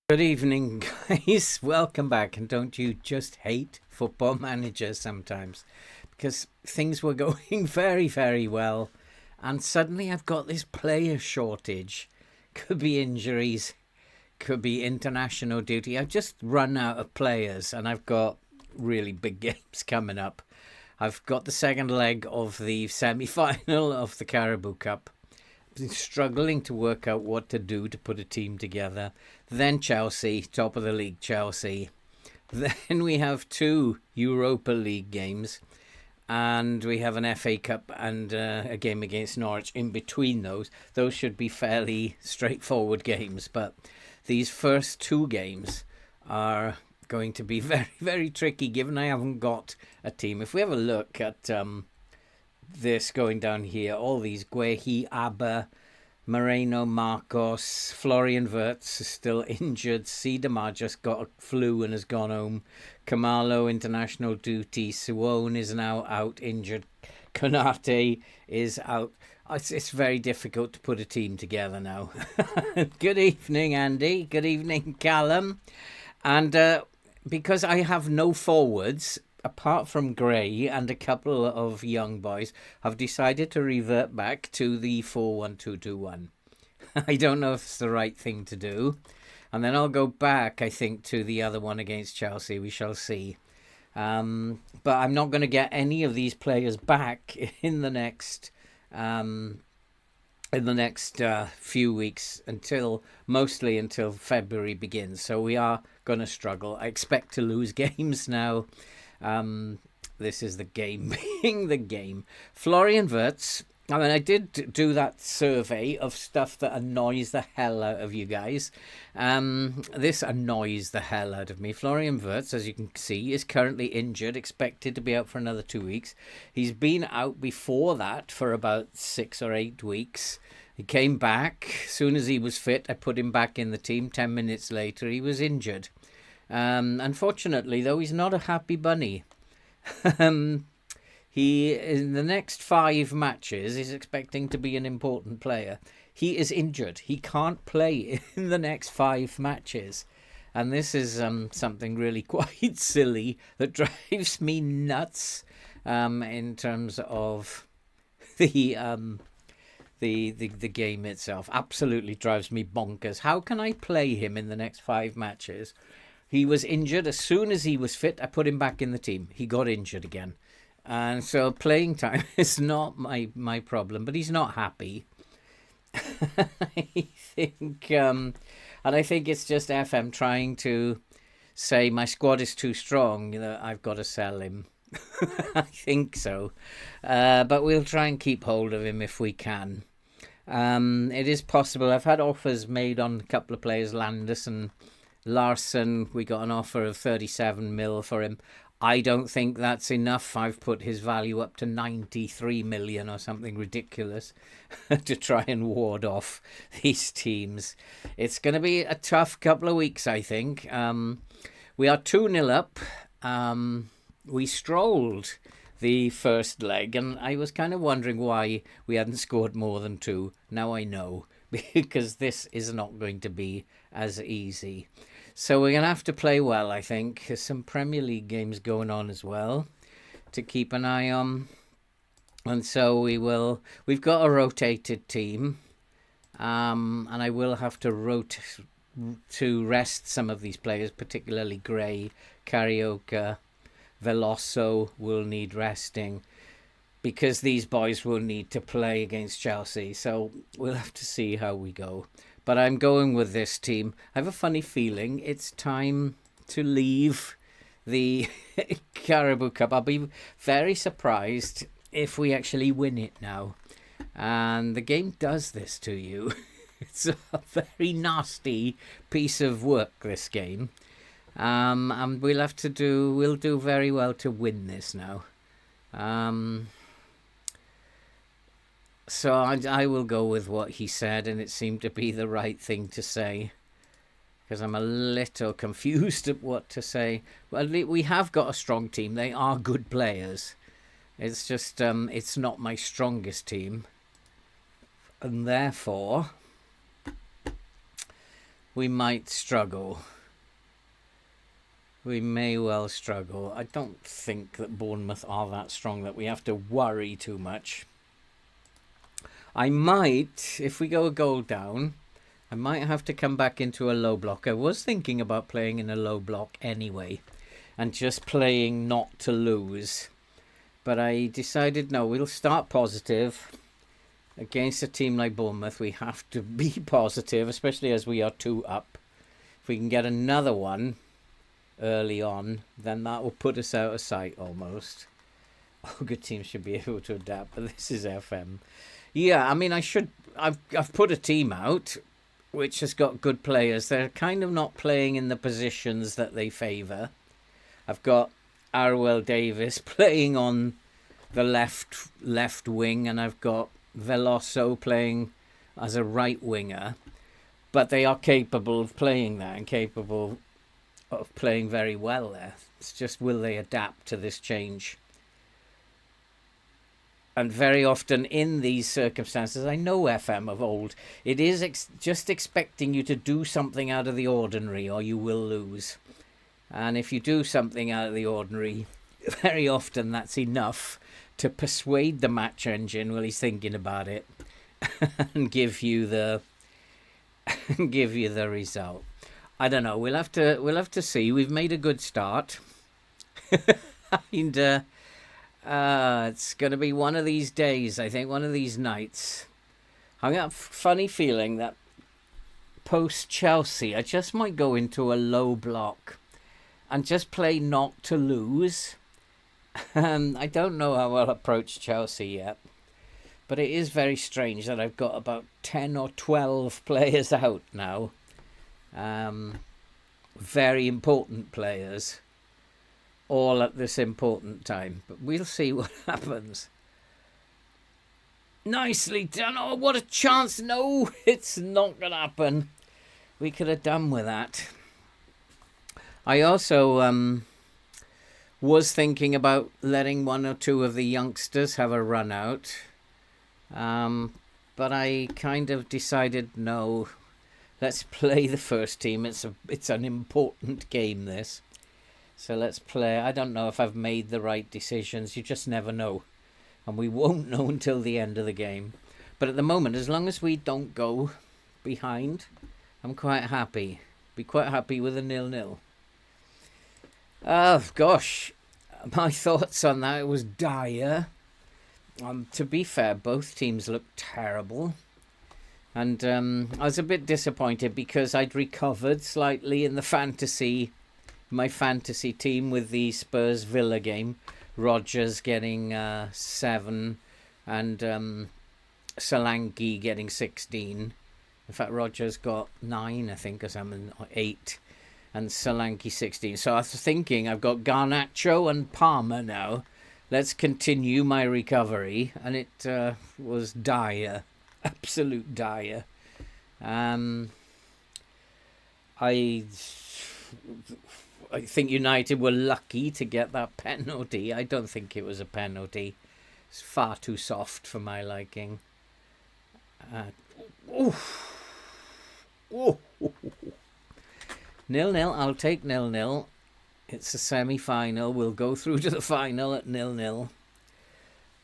Good evening, guys. Welcome back. And don't you just hate Football Manager sometimes? Because things were going very, very well. And suddenly I've got this player shortage. Could be injuries. Could be international duty. I've just run out of players. And I've got really big games coming up. I've got the second leg of the semi-final of the Caribou Cup. Struggling to work out what to do to put a team together. Then Chelsea, top of the league, Chelsea. Then we have 2 Europa League games. And we have an FA Cup and a game against Norwich in between those. Those should be fairly straightforward games. But these first 2 games are going to be very, very tricky given I haven't got a team. If we have a look at this going down here, all these Guehi, Abba, Moreno, Marcos, Florian Wirtz is still injured. Sidamar just got a flu and has gone home. Kamalo, international duty. Suwon is now out, injured. Konate is out. It's very difficult to put a team together now. Good evening, Andy. Good evening, Callum. And because I have no forwards, apart from Gray and a couple of young boys, have decided to revert back to the 4-1-2-2-1. I don't know if it's the right thing to do. And then I'll go back, I think, to the other one against Chelsea. We shall see. But I'm not going to get any of these players back in the next few weeks mostly until February begins. So we are going to struggle. I expect to lose games now. This is the game being the game. Florian Wirtz. I mean, I did do that survey of stuff that annoys the hell out of you guys. This annoys the hell out of me. Florian Wirtz, as you can see, is currently injured, expected to be out for another 2 weeks. He's been out before that for about 6 or 8 weeks. He came back. As soon as he was fit, I put him back in the team. 10 minutes later, he was injured. Unfortunately, though, he's not a happy bunny. He, in the next 5 matches, is expecting to be an important player. He is injured. He can't play in the next 5 matches. And this is something really quite silly that drives me nuts in terms of the game itself. Absolutely drives me bonkers. How can I play him in the next 5 matches? He was injured. As soon as he was fit, I put him back in the team. He got injured again. And so playing time is not my problem, but he's not happy. I think, and I think it's just FM trying to say my squad is too strong, that I've got to sell him. I think so. But we'll try and keep hold of him if we can. It is possible. I've had offers made on a couple of players, Landis and Larson. We got an offer of 37 mil for him. I don't think that's enough. I've put his value up to 93 million or something ridiculous to try and ward off these teams. It's going to be a tough couple of weeks, I think. We are 2-0 up. We strolled the first leg, and I was kind of wondering why we hadn't scored more than 2. Now I know, because this is not going to be as easy. So we're going to have to play well, I think. There's some Premier League games going on as well to keep an eye on. And so we've got a rotated team. And I will have to to rest some of these players, particularly Gray, Carioca, Veloso will need resting, because these boys will need to play against Chelsea. So we'll have to see how we go. But I'm going with this team. I have a funny feeling it's time to leave the Carabao Cup. I'll be very surprised if we actually win it now. And the game does this to you. It's a very nasty piece of work, this game. And we'll do very well to win this now. So I will go with what he said, and it seemed to be the right thing to say, because I'm a little confused at what to say. Well, we have got a strong team. They are good players. It's just it's not my strongest team, and therefore we might struggle. We may well struggle. I don't think that Bournemouth are that strong that we have to worry too much. I might, if we go a goal down, I might have to come back into a low block. I was thinking about playing in a low block anyway, and just playing not to lose. But I decided, no, we'll start positive. Against a team like Bournemouth, we have to be positive, especially as we are 2 up. If we can get another one early on, then that will put us out of sight almost. All good teams should be able to adapt, but this is FM. Yeah, I mean, I've put a team out which has got good players. They're kind of not playing in the positions that they favour. I've got Arwell Davis playing on the left wing, and I've got Veloso playing as a right winger. But they are capable of playing that and capable of playing very well there. It's just, will they adapt to this change? And very often in these circumstances, I know FM of old, it is just expecting you to do something out of the ordinary or you will lose. And if you do something out of the ordinary, very often that's enough to persuade the match engine while he's thinking about it and give you the result. I don't know. We'll have to see. We've made a good start. And it's going to be one of these days, I think, one of these nights. I've got a funny feeling that post-Chelsea, I just might go into a low block and just play not to lose. I don't know how I'll approach Chelsea yet, but it is very strange that I've got about 10 or 12 players out now. Very important players. All at this important time. But we'll see what happens. Nicely done. Oh, what a chance. No, it's not going to happen. We could have done with that. I also was thinking about letting 1 or 2 of the youngsters have a run out. But I kind of decided, no, let's play the first team. It's an important game, this. So let's play. I don't know if I've made the right decisions. You just never know. And we won't know until the end of the game. But at the moment, as long as we don't go behind, I'm quite happy. Be quite happy with a 0-0. Oh, gosh. My thoughts on that was dire. To be fair, both teams looked terrible. And I was a bit disappointed because I'd recovered slightly in my fantasy team with the Spurs Villa game. Rodgers getting 7 and Solanke getting 16. In fact, Rodgers got 9, I think, or something, or 8, and Solanke 16. So I was thinking, I've got Garnacho and Palmer now. Let's continue my recovery, and it was dire, absolute dire. I think United were lucky to get that penalty. I don't think it was a penalty. It's far too soft for my liking. 0-0. I'll take 0-0. It's a semi-final. We'll go through to the final at 0-0.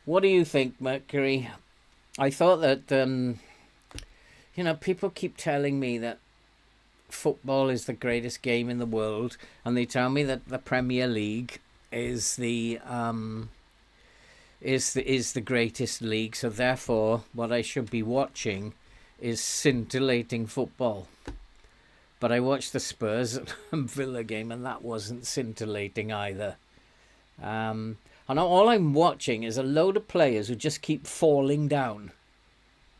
What do you think, Mercury? I thought that, people keep telling me that football is the greatest game in the world, and they tell me that the Premier League is the greatest league, so therefore what I should be watching is scintillating football. But I watched the Spurs and Villa game, and that wasn't scintillating either. And all I'm watching is a load of players who just keep falling down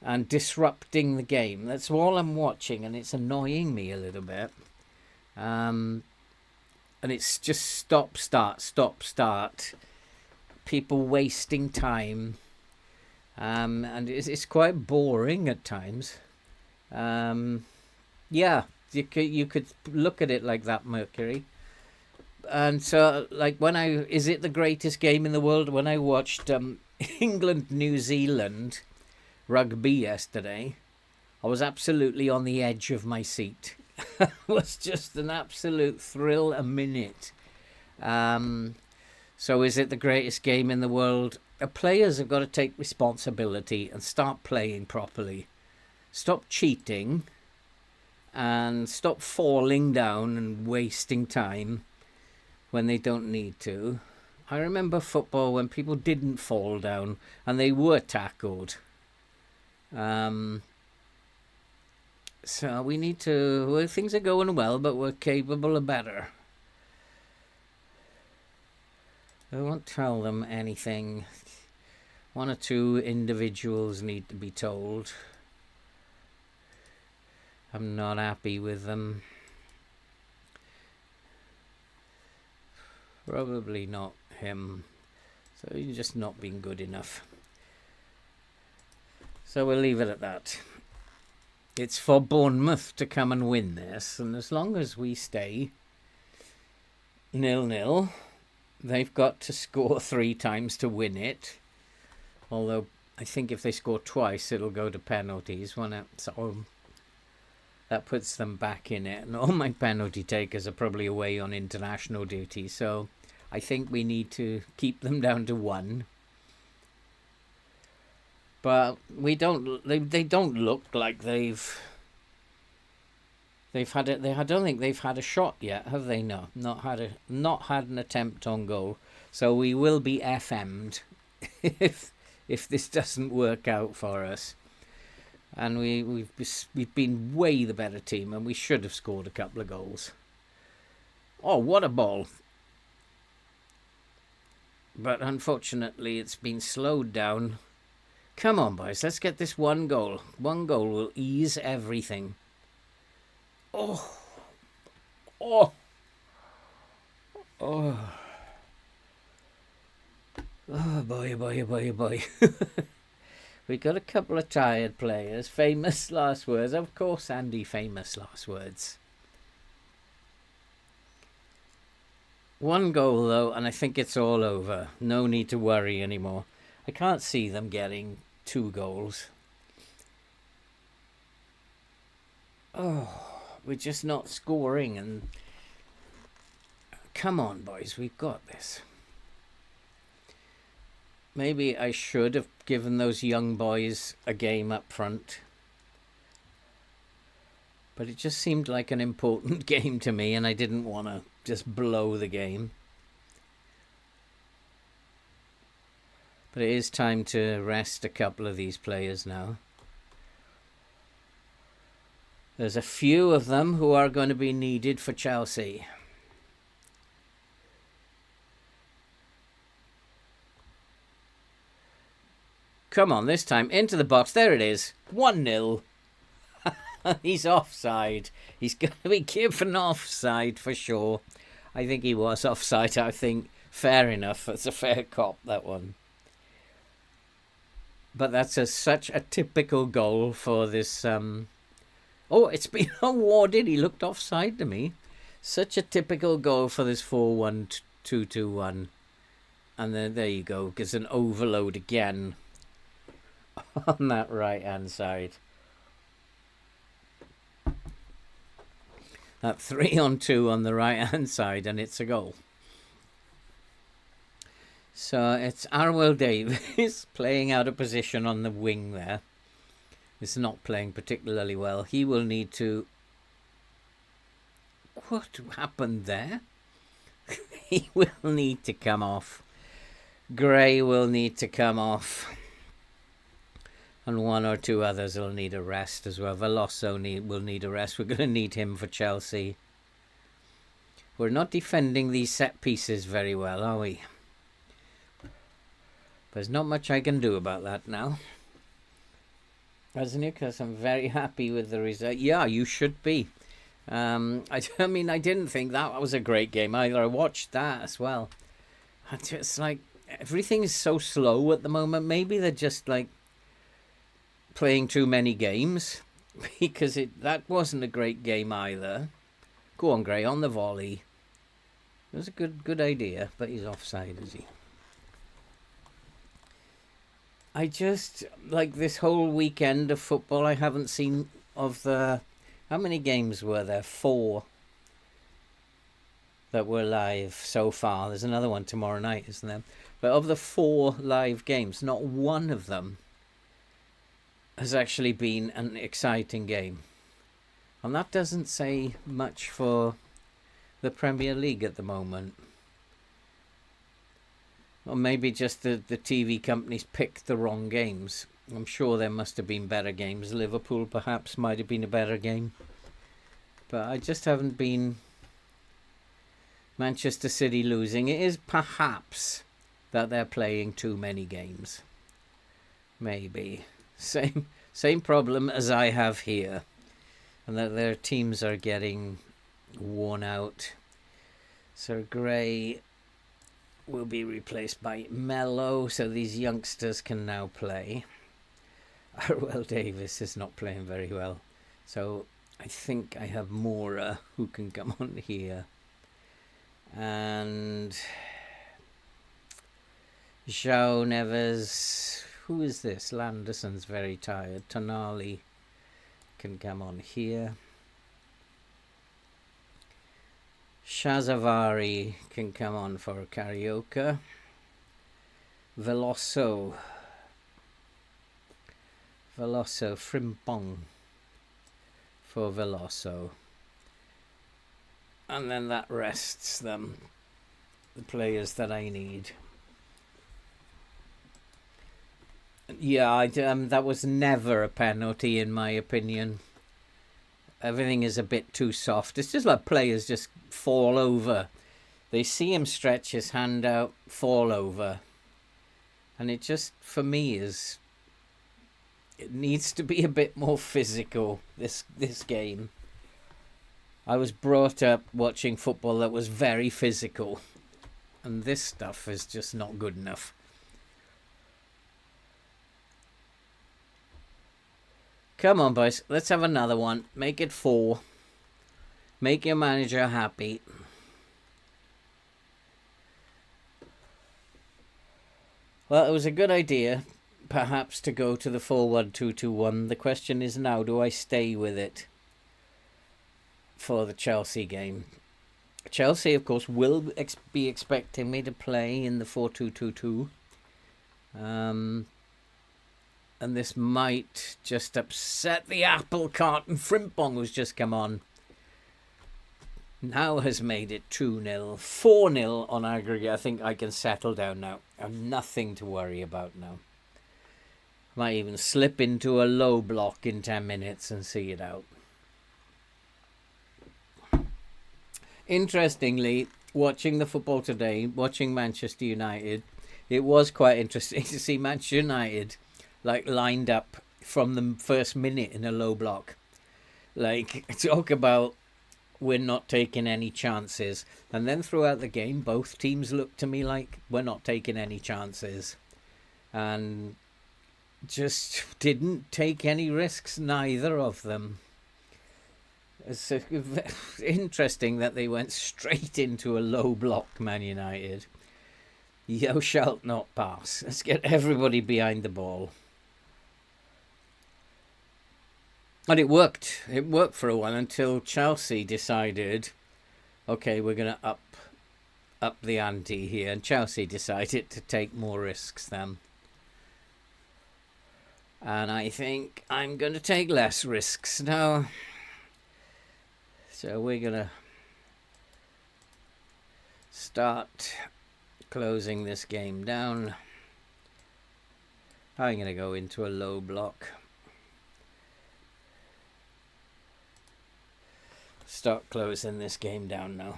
and disrupting the game. That's all I'm watching, and it's annoying me a little bit. And it's just stop, start. People wasting time. And it's quite boring at times. Yeah, you could look at it like that, Mercury. And so, like, is it the greatest game in the world? When I watched England, New Zealand rugby yesterday, I was absolutely on the edge of my seat. It was just an absolute thrill a minute. So is it the greatest game in the world? The players have got to take responsibility and start playing properly. Stop cheating and stop falling down and wasting time when they don't need to. I remember football when people didn't fall down and they were tackled. So we need to, well, things are going well, but we're capable of better. I won't tell them anything. One or two individuals need to be told. I'm not happy with them. Probably not him. So he's just not been good enough. So we'll leave it at that. It's for Bournemouth to come and win this, and as long as we stay 0-0, they've got to score 3 times to win it. Although I think if they score twice, it'll go to penalties, won't it? So that puts them back in it. And all my penalty takers are probably away on international duty, so I think we need to keep them down to 1. But we don't. They don't look like they've had it. I don't think they've had a shot yet, have they? No, not had an attempt on goal. So we will be FM'd if this doesn't work out for us. And we've been way the better team, and we should have scored a couple of goals. Oh, what a ball! But unfortunately, it's been slowed down. Come on, boys, let's get this 1 goal. 1 goal will ease everything. Oh. Oh. Oh. Oh, boy, boy, boy, boy. We got a couple of tired players. Famous last words. Of course, Andy, famous last words. 1 goal, though, and I think it's all over. No need to worry anymore. I can't see them getting 2 goals. Oh, we're just not scoring. And come on, boys, we've got this. Maybe I should have given those young boys a game up front. But it just seemed like an important game to me, and I didn't want to just blow the game. But it is time to rest a couple of these players now. There's a few of them who are going to be needed for Chelsea. Come on, this time into the box. There it is. 1-0. He's offside. He's going to be given offside for sure. I think he was offside. I think fair enough. It's a fair cop, that one. But that's such a typical goal for this. Oh, it's been awarded. He looked offside to me. Such a typical goal for this 4-1, 2-2-1. And then there you go. Gets an overload again on that right-hand side. That 3-on-2 on the right-hand side, and it's a goal. So it's Arwell Davies playing out of position on the wing there. He's not playing particularly well. He will need to what happened there? He will need to come off. Gray will need to come off. And one or two others will need a rest as well. Veloso will need a rest. We're going to need him for Chelsea. We're not defending these set pieces very well, are we? There's not much I can do about that now. As Newcastle, I'm very happy with the result. Yeah, you should be. I mean, I didn't think that was a great game either. I watched that as well. It's like everything is so slow at the moment. Maybe they're just like playing too many games, because that wasn't a great game either. Go on, Gray, on the volley. It was a good idea, but he's offside, is he? I just, like this whole weekend of football, I haven't seen of the... How many games were there? 4 that were live so far. There's another one tomorrow night, isn't there? But of the 4 live games, not one of them has actually been an exciting game. And that doesn't say much for the Premier League at the moment. Or maybe just the TV companies picked the wrong games. I'm sure there must have been better games. Liverpool perhaps might have been a better game. But I just haven't been... Manchester City losing. It is perhaps that they're playing too many games. Maybe. Same problem as I have here. And that their teams are getting worn out. So Gray will be replaced by Mello, so these youngsters can now play. Arwell Davis is not playing very well, so I think I have Mora who can come on here. And João Neves, who is this? Landerson's very tired. Tonali can come on here. Shazavari can come on for Carioca. Veloso, Frimpong for Veloso. And then that rests them, the players that I need. Yeah, that was never a penalty in my opinion. Everything is a bit too soft. It's just like players just fall over. They see him stretch his hand out, fall over. And it just, for me, it needs to be a bit more physical, this game. I was brought up watching football that was very physical. And this stuff is just not good enough. Come on, boys. Let's have another one. Make it 4. Make your manager happy. Well, it was a good idea, perhaps, to go to the 4-1-2-2-1. The question is now, do I stay with it for the Chelsea game? Chelsea, of course, will be expecting me to play in the 4-2-2-2. And this might just upset the apple cart. And Frimpong, who's just come on, now has made it 2-0. 4-0 on aggregate. I think I can settle down now. I have nothing to worry about now. Might even slip into a low block in 10 minutes and see it out. Interestingly, watching the football today, watching Manchester United, it was quite interesting to see Manchester United like lined up from the first minute in a low block. Like, talk about we're not taking any chances. And then throughout the game, both teams looked to me like we're not taking any chances. And just didn't take any risks, neither of them. It's interesting that they went straight into a low block, Man United. Thou shalt not pass. Let's get everybody behind the ball. And it worked. It worked for a while until Chelsea decided, okay, we're going to up the ante here. And Chelsea decided to take more risks then. And I think I'm going to take less risks now. So we're going to start closing this game down. I'm going to go into a low block. Start closing this game down now.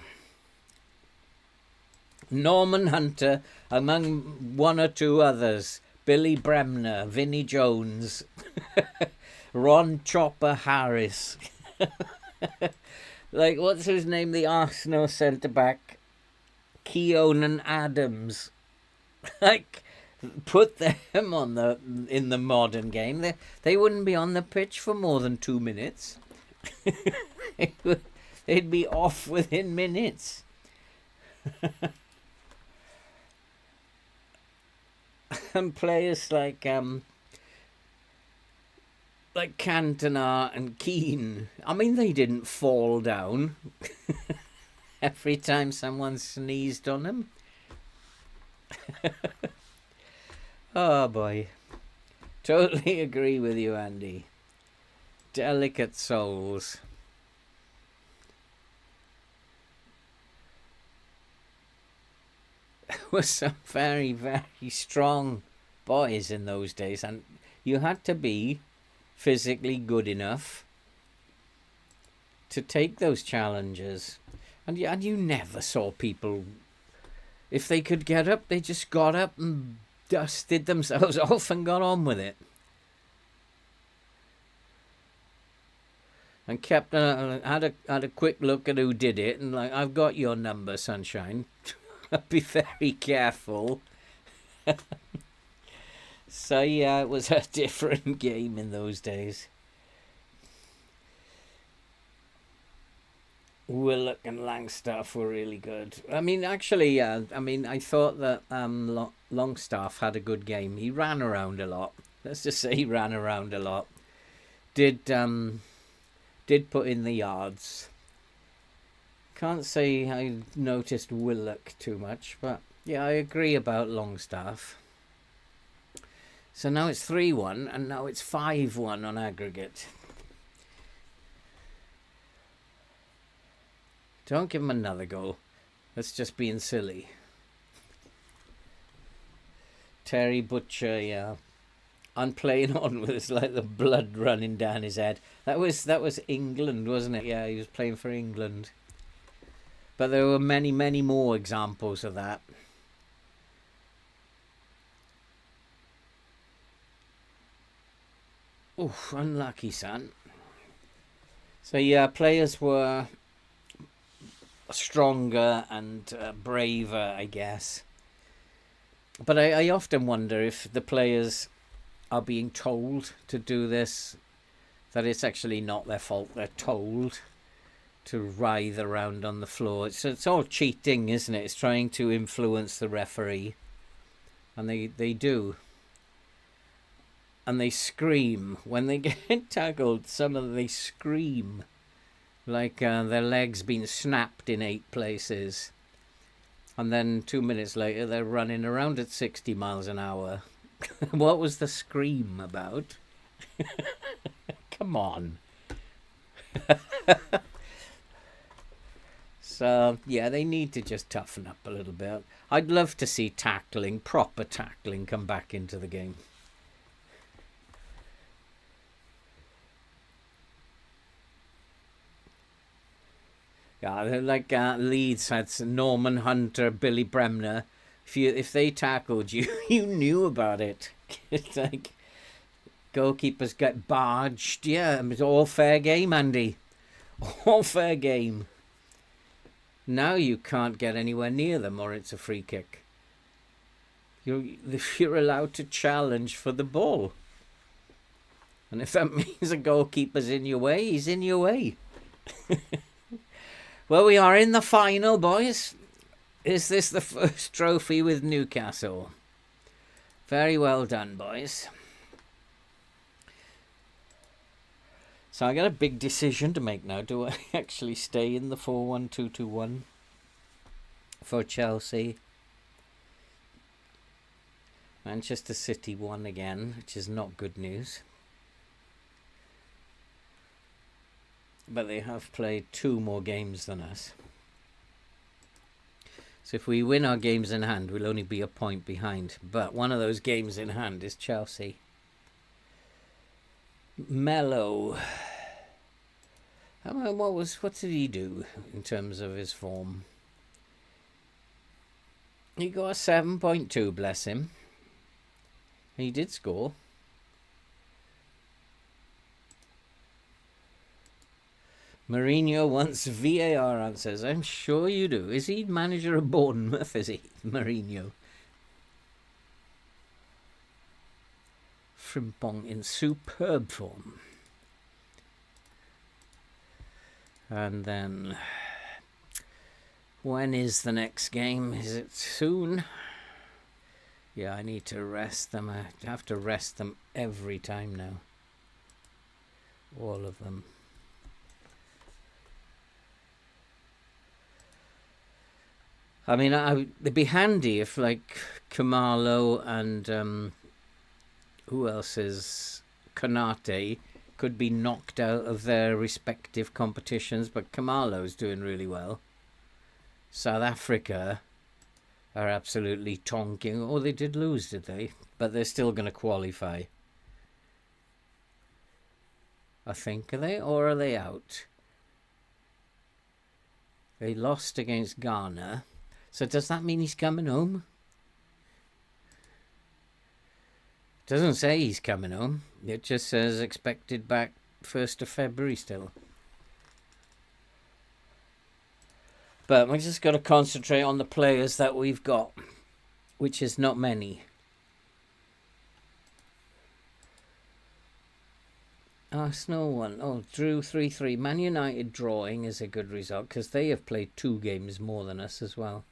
Norman Hunter, among one or two others. Billy Bremner, Vinnie Jones, Ron Chopper Harris. Like, what's his name? The Arsenal centre-back. Keonan Adams. Like, put them on in the modern game. They wouldn't be on the pitch for more than 2 minutes. They'd be off within minutes. And players like Cantona and Keane, I mean, they didn't fall down every time someone sneezed on them. Oh boy, totally agree with you, Andy. Delicate souls. Were some very, very strong boys in those days, and you had to be physically good enough to take those challenges. And you never saw people, if they could get up, they just got up and dusted themselves off and got on with it. And kept had a quick look at who did it, and like, I've got your number, sunshine. Be very careful. So yeah, it was a different game in those days. Willock and Langstaff were really good. I mean, actually, I thought that Longstaff had a good game. He ran around a lot. Let's just say he ran around a lot. Did put in the yards. Can't say I noticed Willock too much, but yeah, I agree about Longstaff. So now it's 3-1, and now it's 5-1 on aggregate. Don't give him another goal. That's just being silly. Terry Butcher, yeah. I'm playing on with it's like the blood running down his head. That was England, wasn't it? Yeah, he was playing for England. But there were many, many more examples of that. Oof, unlucky, son. So yeah, players were stronger and braver, I guess. But I often wonder if the players are being told to do this, that it's actually not their fault. They're told to writhe around on the floor. It's all cheating, isn't it? It's trying to influence the referee. And they do. And they scream. When they get tackled, some of them, they scream. Like their legs been snapped in 8 places. And then 2 minutes later, they're running around at 60 miles an hour. What was the scream about? Come on. So, yeah, they need to just toughen up a little bit. I'd love to see tackling, proper tackling, come back into the game. Yeah, like Leeds had Norman Hunter, Billy Bremner. If they tackled you, you knew about it. It's like goalkeepers get barged. Yeah, it was all fair game, Andy. All fair game. Now you can't get anywhere near them, or it's a free kick. You're allowed to challenge for the ball. And if that means a goalkeeper's in your way, he's in your way. Well, we are in the final, boys. Is this the first trophy with Newcastle? Very well done, boys. So I got a big decision to make now. Do I actually stay in the 4-1-2-2-1 for Chelsea? Manchester City won again, which is not good news. But they have played 2 more games than us. So if we win our games in hand, we'll only be a point behind. But one of those games in hand is Chelsea. Mello. What did he do in terms of his form? He got a 7.2, bless him. He did score. Mourinho wants VAR answers. I'm sure you do. Is he manager of Bournemouth, is he? Mourinho. Frimpong in superb form. And then, when is the next game? Is it soon? Yeah, I need to rest them. I have to rest them every time now. All of them. I mean, it'd be handy if, like, Kamalo and who else is Konate could be knocked out of their respective competitions, but Kamalo's doing really well. South Africa are absolutely tonking. Oh, they did lose, did they? But they're still going to qualify. I think, are they? Or are they out? They lost against Ghana. So does that mean he's coming home? Doesn't say he's coming home. It just says expected back 1st of February still. But we just got to concentrate on the players that we've got, which is not many. Arsenal won. Oh, drew 3-3. Man United drawing is a good result because they have played 2 games more than us as well.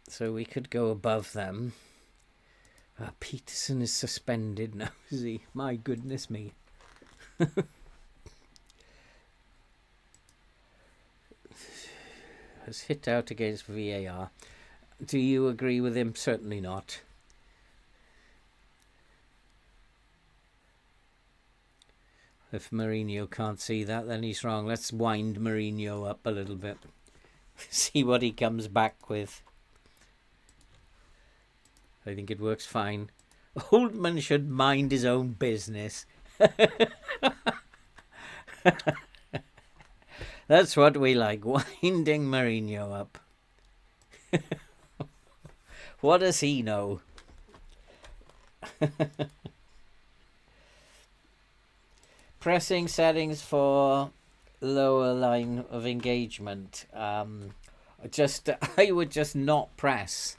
So we could go above them. Peterson is suspended now, is he? My goodness me. Has hit out against VAR. Do you agree with him? Certainly not. If Mourinho can't see that, then he's wrong. Let's wind Mourinho up a little bit. See what he comes back with. I think it works fine. Oldman should mind his own business. That's what we like, winding Mourinho up. What does he know? Pressing settings for lower line of engagement. I would just not press.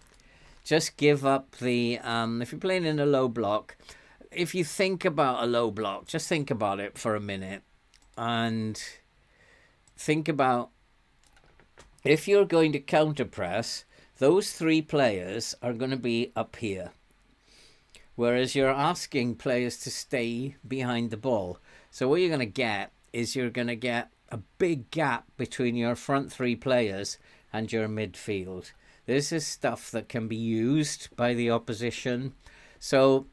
Just give up the, if you're playing in a low block, if you think about a low block, just think about it for a minute. And think about, if you're going to counter press, those 3 players are going to be up here. Whereas you're asking players to stay behind the ball. So what you're going to get is you're going to get a big gap between your front 3 players and your midfield. This is stuff that can be used by the opposition. So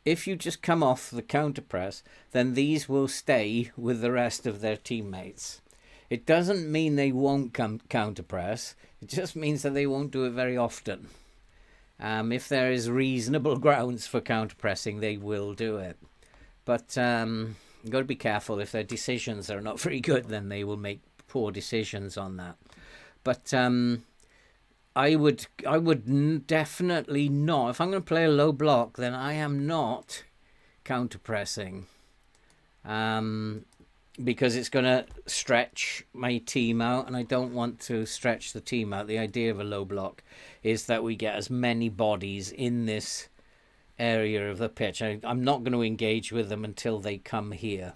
if you just come off the counter press, then these will stay with the rest of their teammates. It doesn't mean they won't counter press. It just means that they won't do it very often. If there is reasonable grounds for counter pressing, they will do it. But you've got to be careful. If their decisions are not very good, then they will make poor decisions on that. But I would definitely not. If I'm going to play a low block, then I am not counter pressing, because it's going to stretch my team out, and I don't want to stretch the team out. The idea of a low block is that we get as many bodies in this area of the pitch. I'm not going to engage with them until they come here.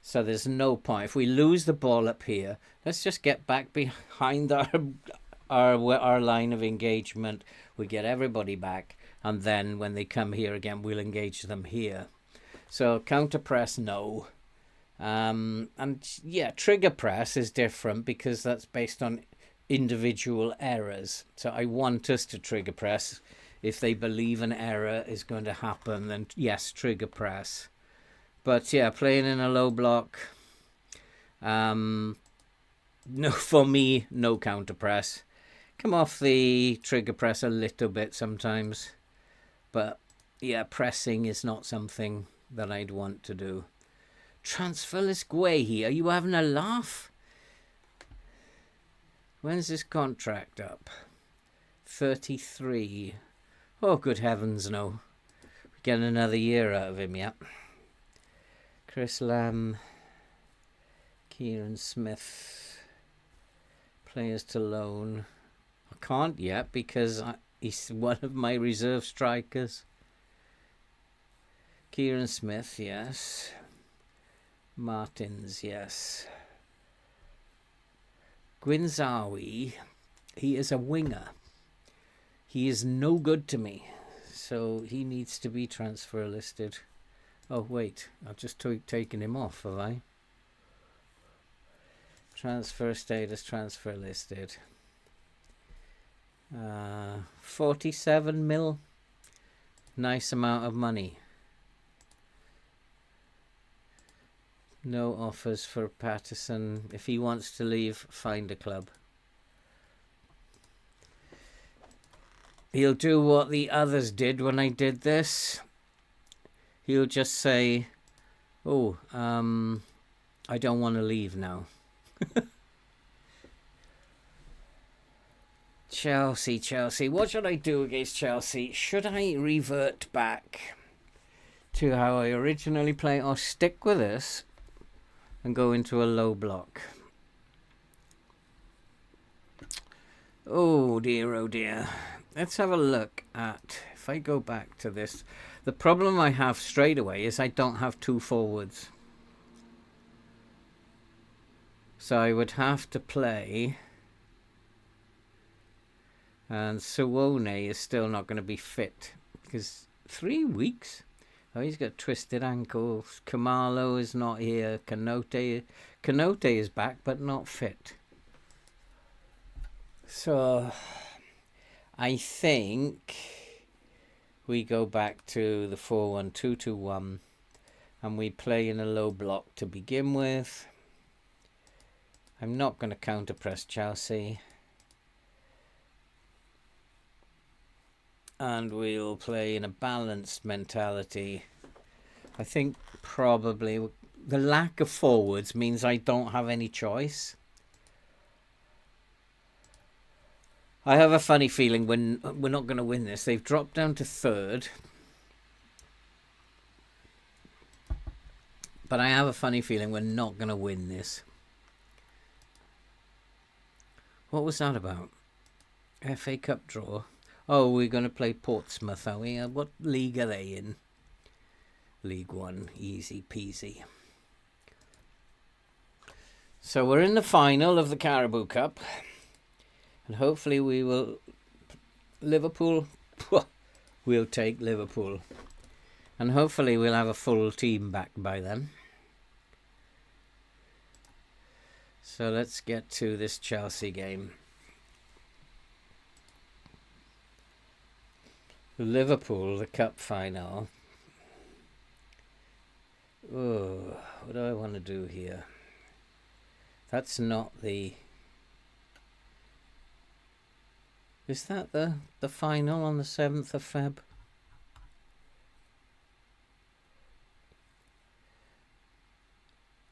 So there's no point. If we lose the ball up here, let's just get back behind our line of engagement. We get everybody back, and then when they come here again, we'll engage them here. So counter press, no. And yeah, trigger press is different because that's based on individual errors. So I want us to trigger press. If they believe an error is going to happen, then yes, trigger press. But yeah, playing in a low block, no, for me, no counter press. come off the trigger press a little bit sometimes. But yeah, pressing is not something that I'd want to do. Transferless Guehi, are you having a laugh? When's this contract up? 33. Oh, good heavens, no. We get another year out of him, yeah. Chris Lamb, Kieran Smith, players to loan. I can't yet because he's one of my reserve strikers. Kieran Smith, yes. Martins, yes. Gwynzawi, he is a winger. He is no good to me, so he needs to be transfer listed. Oh, wait, I've just taken him off, have I? Transfer status, transfer listed. 47 mil. Nice amount of money. No offers for Patterson. If he wants to leave, find a club. He'll do what the others did when I did this. He'll just say, oh, I don't want to leave now. Chelsea. What should I do against Chelsea? Should I revert back to how I originally played, or stick with this and go into a low block? Oh dear. Let's have a look at, if I go back to this, the problem I have straight away is I don't have two forwards. So I would have to play, and Suwone is still not going to be fit because 3 weeks. Oh, he's got twisted ankles. Kamalo is not here. Kanote is back but not fit. So I think we go back to the 4-1-2-2-1 and we play in a low block to begin with. I'm not going to counter press Chelsea. And we'll play in a balanced mentality. I think probably the lack of forwards means I don't have any choice. I have a funny feeling when we're not going to win this. They've dropped down to third. But I have a funny feeling we're not going to win this. What was that about? FA Cup draw. Oh, we're going to play Portsmouth, are we? What league are they in? League One. Easy peasy. So we're in the final of the Carabao Cup. And hopefully we will... Liverpool... We'll take Liverpool. And hopefully we'll have a full team back by then. So let's get to this Chelsea game. Liverpool, the cup final. Oh, what do I want to do here? That's not the... Is that the final on the 7th of Feb?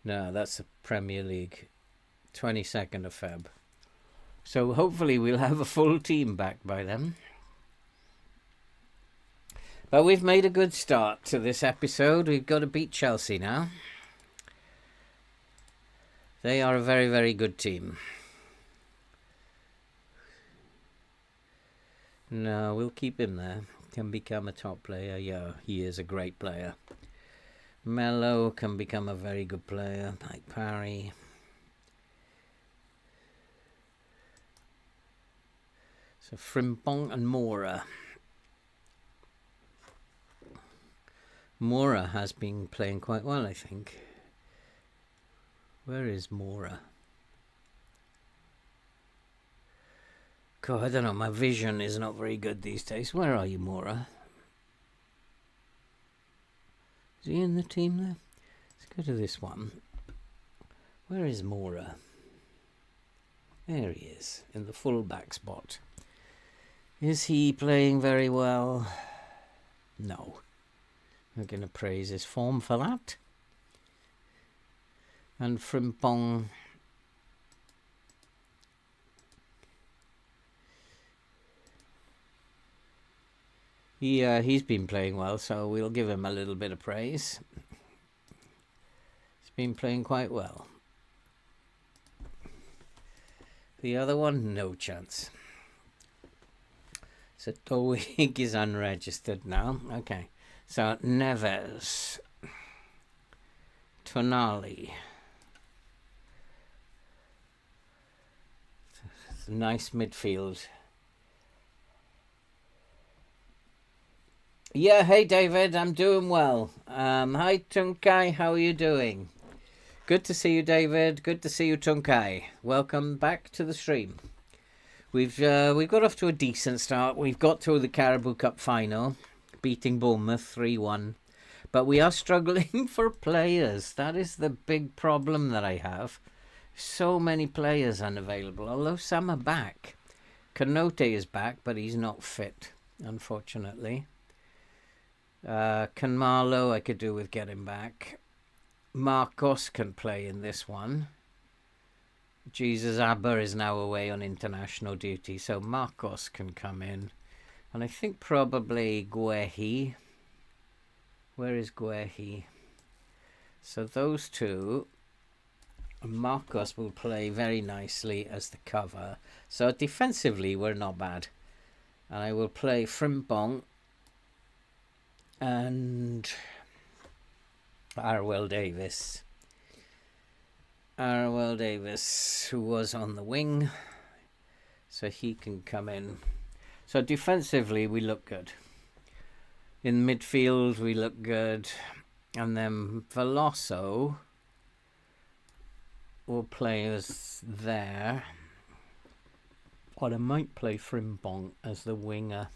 No, that's the Premier League. 22nd of Feb. So hopefully we'll have a full team back by then. But we've made a good start to this episode. We've got to beat Chelsea now. They are a very, very good team. No, we'll keep him there. Can become a top player. Yeah, he is a great player. Mello can become a very good player. Like Parry. So Frimpong and Mora. Mora has been playing quite well, I think. Where is Mora? God, I don't know. My vision is not very good these days. Where are you, Mora? Is he in the team there? Let's go to this one. Where is Mora? There he is, in the full-back spot. Is he playing very well? No. I'm going to praise his form for that. And Frimpong, he's been playing well, so we'll give him a little bit of praise. He's been playing quite well. The other one, no chance. So Doig is unregistered now. Okay. So Neves, Tonali. It's a nice midfield. Yeah, hey David, I'm doing well. Hi Tunkai, how are you doing? Good to see you, David. Good to see you, Tunkai. Welcome back to the stream. We've got off to a decent start. We've got through the Carabao Cup final, beating Bournemouth 3-1. But we are struggling for players. That is the big problem that I have. So many players unavailable, although some are back. Kanote is back, but he's not fit, unfortunately. Canmarlo, I could do with getting back. Marcos can play in this one. Jesus Abba is now away on international duty, so Marcos can come in. And I think probably Guehi. Where is Guehi? So those two. Marcos will play very nicely as the cover. So defensively, we're not bad. And I will play Frimpong and Arwell Davis. Arwell Davis, who was on the wing, so he can come in. So defensively, we look good. In midfield, we look good. And then Veloso will play as there. Or I might play Frimpong as the winger.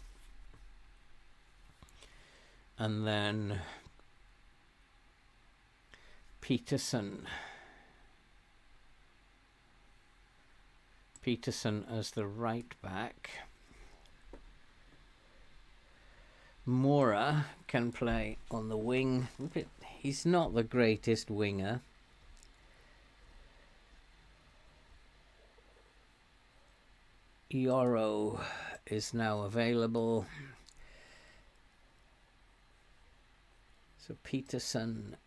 And then Peterson as the right back. Mora can play on the wing. He's not the greatest winger. Yoro is now available. So Peterson,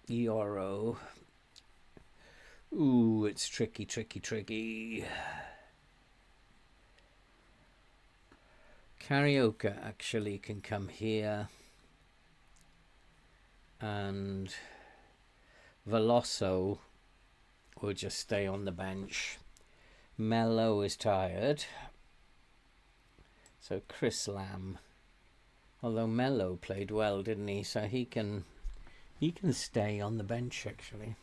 Yoro. Ooh, it's tricky. Carioca actually can come here. And Veloso will just stay on the bench. Mello is tired. So Chris Lamb. Although Mello played well, didn't he? So he can stay on the bench actually.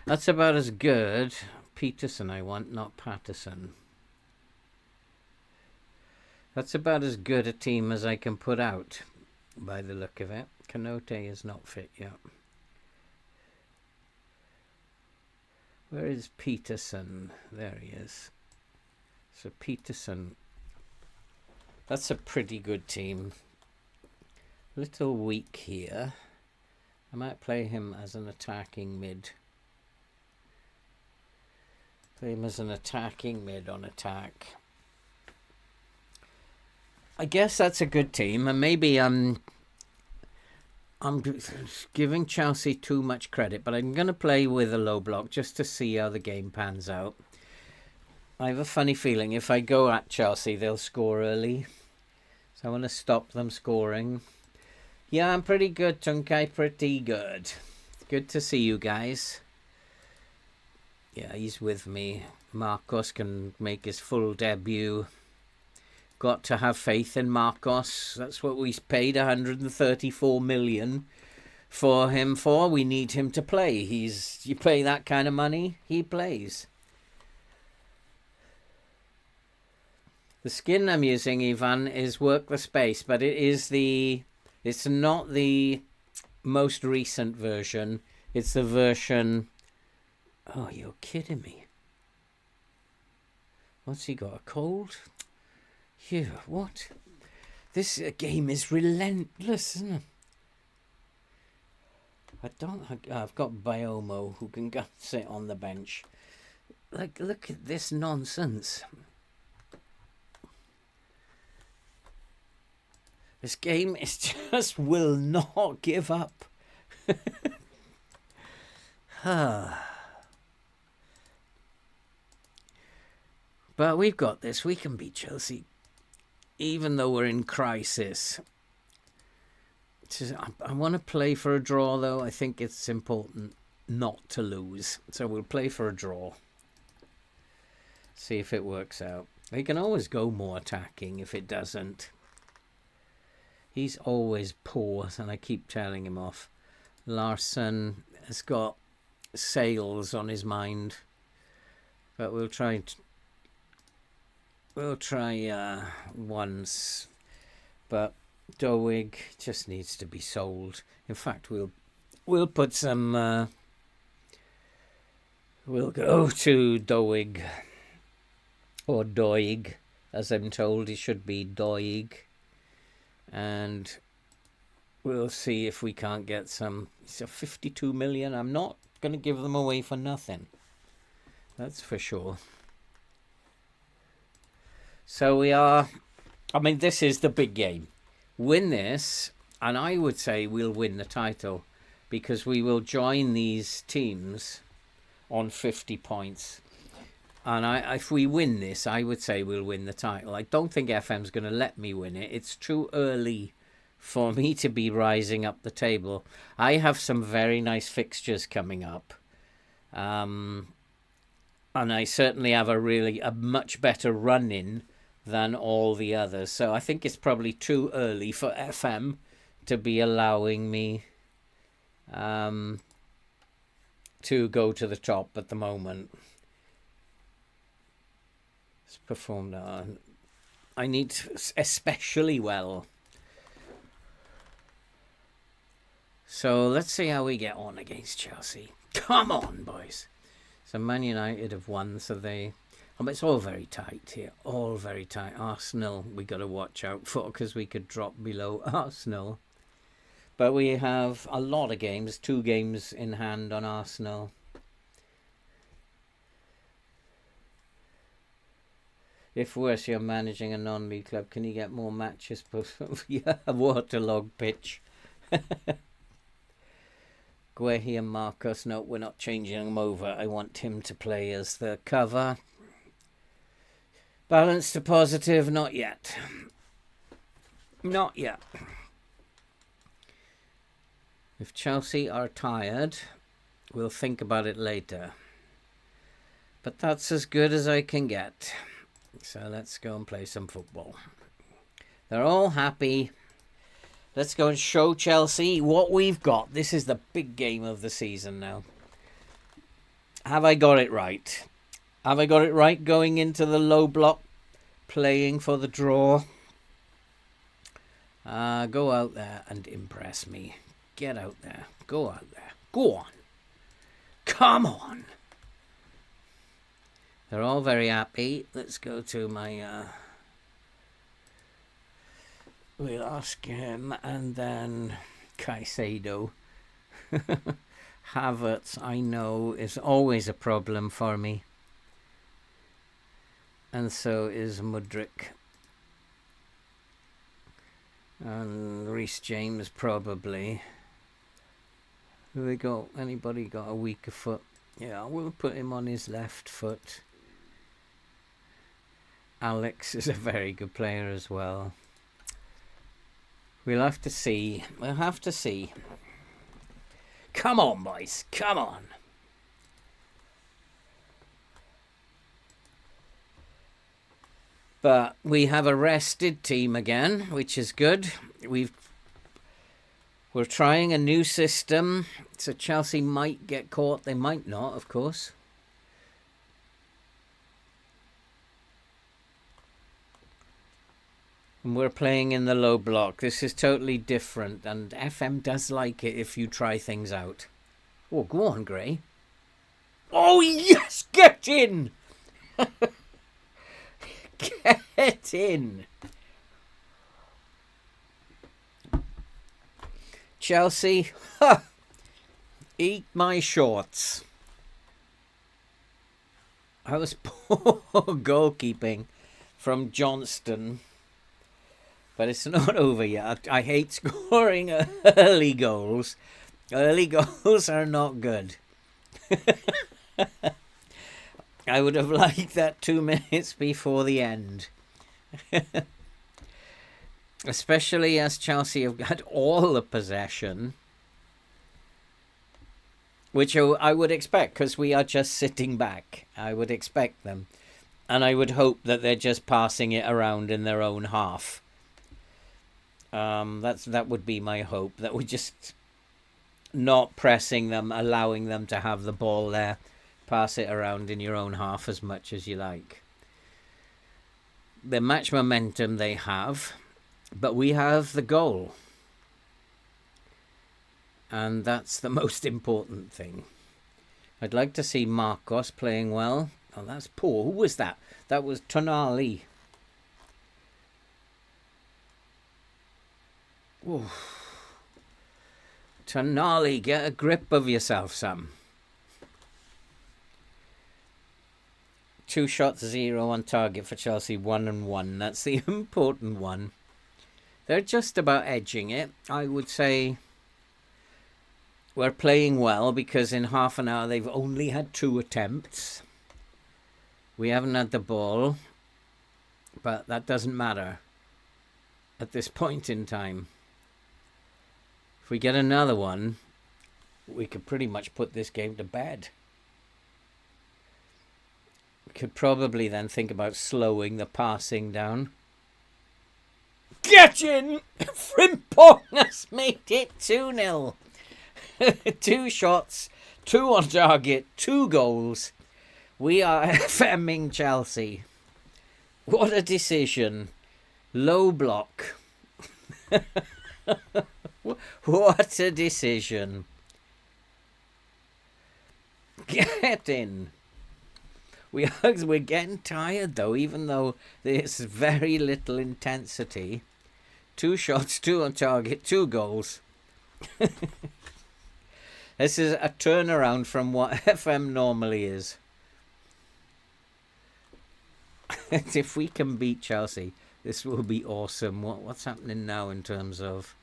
That's about as good. Peterson I want, not Patterson. That's about as good a team as I can put out by the look of it. Kanote is not fit yet. Where is Peterson? There he is. So Peterson. That's a pretty good team. Little weak here. I might play him as an attacking mid. Play him as an attacking mid on attack. I guess that's a good team, and maybe I'm giving Chelsea too much credit, but I'm going to play with a low block just to see how the game pans out. I have a funny feeling if I go at Chelsea, they'll score early. So I want to stop them scoring. Yeah, I'm pretty good, Tunkai, pretty good. Good to see you guys. Yeah, he's with me. Marcos can make his full debut. Got to have faith in Marcos. That's what we paid 134 million for him for. We need him to play. You pay that kind of money, he plays. The skin I'm using, Ivan, is Work the Space, but it's not the most recent version. It's the version. Oh, you're kidding me. What's he got? A cold? Phew, what? This game is relentless, isn't it? I've got Biomo who can go sit on the bench. Like, look at this nonsense. This game is just will not give up. But we've got this. We can beat Chelsea, even though we're in crisis. I want to play for a draw, though. I think it's important not to lose. So we'll play for a draw. See if it works out. He can always go more attacking if it doesn't. He's always poor, and I keep telling him off. Larson has got sales on his mind. But we'll try once. But Dowig just needs to be sold. In fact, we'll put some. We'll go to Dowig, or Doig, as I'm told. He should be Doig, and we'll see if we can't get some. So 52 million. I'm not going to give them away for nothing. That's for sure. So we are. I mean, this is the big game. Win this, and I would say we'll win the title, because we will join these teams on 50 points. And if we win this, I would say we'll win the title. I don't think FM's going to let me win it. It's too early for me to be rising up the table. I have some very nice fixtures coming up. And I certainly have a much better run-in than all the others. So I think it's probably too early for FM to be allowing me to go to the top at the moment. It's performed. I need especially well. So let's see how we get on against Chelsea. Come on, boys. So Man United have won, so they... it's all very tight here. All very tight. Arsenal, we got to watch out for, because we could drop below Arsenal. But we have a lot of games. 2 games in hand on Arsenal. If worse, you're managing a non-league club, can you get more matches? Yeah, a waterlogged pitch. Guehi and Marcos, no, we're not changing them over. I want him to play as the cover. Balance to positive, not yet. Not yet. If Chelsea are tired, we'll think about it later. But that's as good as I can get. So let's go and play some football. They're all happy. Let's go and show Chelsea what we've got. This is the big game of the season now. Have I got it right? Have I got it right going into the low block, playing for the draw? Go out there and impress me. Get out there. Go out there. Go on. Come on. They're all very happy. Let's go to my... we'll ask him, and then Caicedo. Havertz, I know, is always a problem for me. And so is Mudryk. And Reece James, probably. Who they got? Anybody got a weaker foot? Yeah, we'll put him on his left foot. Alex is a very good player as well. We'll have to see. We'll have to see. Come on, boys. Come on. But we have a rested team again, which is good. We're trying a new system, so Chelsea might get caught. They might not, of course. And we're playing in the low block. This is totally different, and FM does like it if you try things out. Oh, go on, Gray. Oh, yes! Get in! Get in. Chelsea, eat my shorts. I was poor goalkeeping from Johnston. But it's not over yet. I hate scoring early goals. Early goals are not good. I would have liked that 2 minutes before the end. Especially as Chelsea have got all the possession. Which I would expect, because we are just sitting back. I would expect them. And I would hope that they're just passing it around in their own half. That would be my hope. That we're just not pressing them, allowing them to have the ball there. Pass it around in your own half as much as you like. The match momentum they have, but we have the goal. And that's the most important thing. I'd like to see Marcos playing well. Oh, that's poor. Who was that? That was Tonali. Ooh. Tonali, get a grip of yourself, Sam. 2 shots, 0 on target for Chelsea, 1-1. That's the important one. They're just about edging it. I would say we're playing well because in half an hour they've only had 2 attempts. We haven't had the ball, but that doesn't matter at this point in time. If we get another one, we could pretty much put this game to bed. We could probably then think about slowing the passing down. Get in! Frimpong has made it 2-0. 2 shots, 2 on target, 2 goals. We are FMing Chelsea. What a decision. Low block. What a decision. Get in. We're getting tired though, even though there's very little intensity. 2 shots, 2 on target, 2 goals. This is a turnaround from what FM normally is. If we can beat Chelsea, this will be awesome. What's happening now in terms of...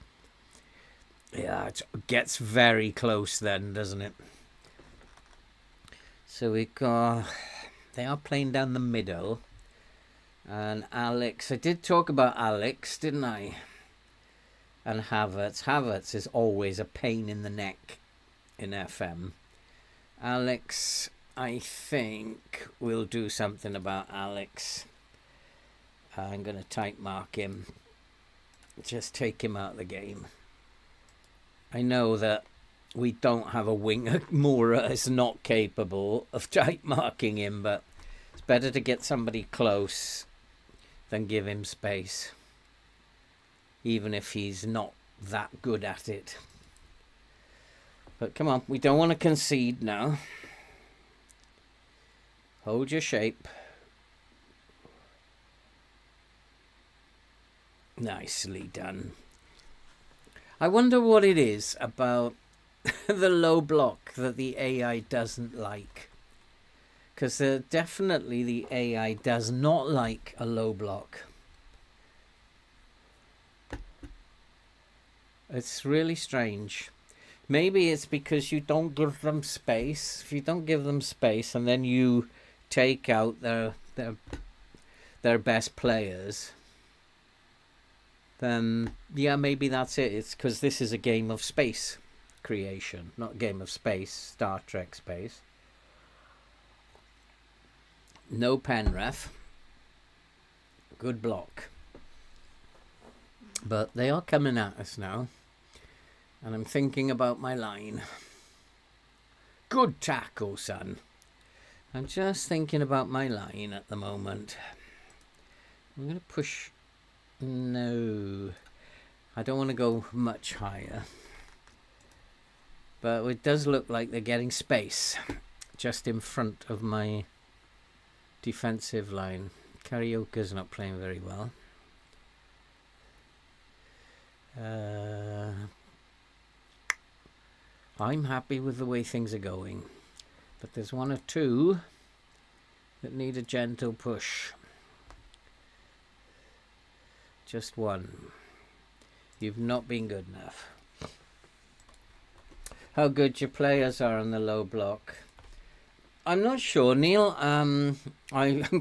Yeah, it gets very close then, doesn't it? So we got... They are playing down the middle. And Alex... I did talk about Alex, didn't I? And Havertz. Havertz is always a pain in the neck in FM. Alex... I think we'll do something about Alex. I'm going to type mark him. Just take him out of the game. I know that we don't have a winger. Moura is not capable of type marking him, but it's better to get somebody close than give him space. Even if he's not that good at it. But come on, we don't want to concede now. Hold your shape. Nicely done. I wonder what it is about the low block that the AI doesn't like. Because definitely the AI does not like a low block. It's really strange. Maybe it's because you don't give them space. If you don't give them space and then you take out their best players, then yeah, maybe that's it. It's because this is a game of space creation, not game of space, Star Trek space. No pen ref. Good block. But they are coming at us now. And I'm thinking about my line. Good tackle, son. I'm just thinking about my line at the moment. I'm going to push... No. I don't want to go much higher. But it does look like they're getting space just in front of my defensive line. Karaoke's not playing very well. I'm happy with the way things are going, but there's one or two that need a gentle push. Just one. You've not been good enough. How good your players are on the low block, I'm not sure, Neil. I'm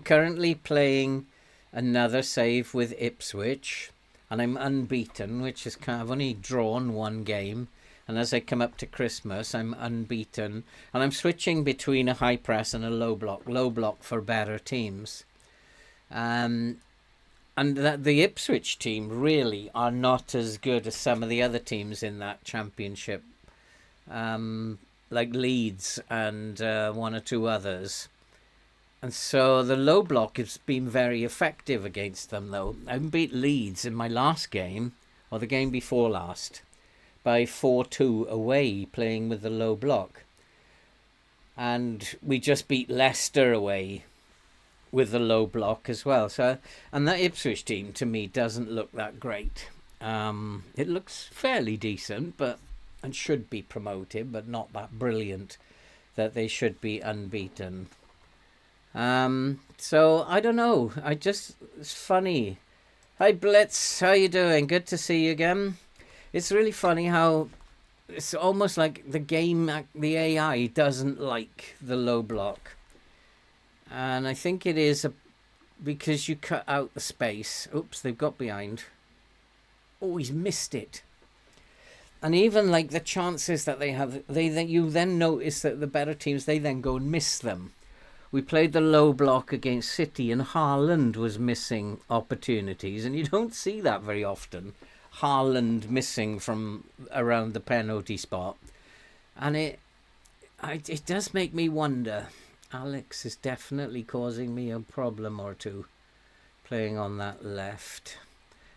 currently playing another save with Ipswich, and I'm unbeaten, which is kind of only drawn one game. And as I come up to Christmas, I'm unbeaten, and I'm switching between a high press and a low block for better teams. And the Ipswich team really are not as good as some of the other teams in that championship, like Leeds and one or two others. And so the low block has been very effective against them, though. I beat Leeds in my last game, or the game before last, by 4-2 away, playing with the low block. And we just beat Leicester away with the low block as well. So, and that Ipswich team, to me, doesn't look that great. It looks fairly decent, and should be promoted, but not that brilliant that they should be unbeaten. So I don't know. It's funny. Hi Blitz, how you doing? Good to see you again. It's really funny how it's almost like the AI doesn't like the low block. And I think it is because you cut out the space. Oops, they've got behind. Oh, he's missed it. And even like the chances that they have, you then notice that the better teams, they then go and miss them. We played the low block against City, and Haaland was missing opportunities, and you don't see that very often. Haaland missing from around the penalty spot, and it does make me wonder. Alex is definitely causing me a problem or two, playing on that left,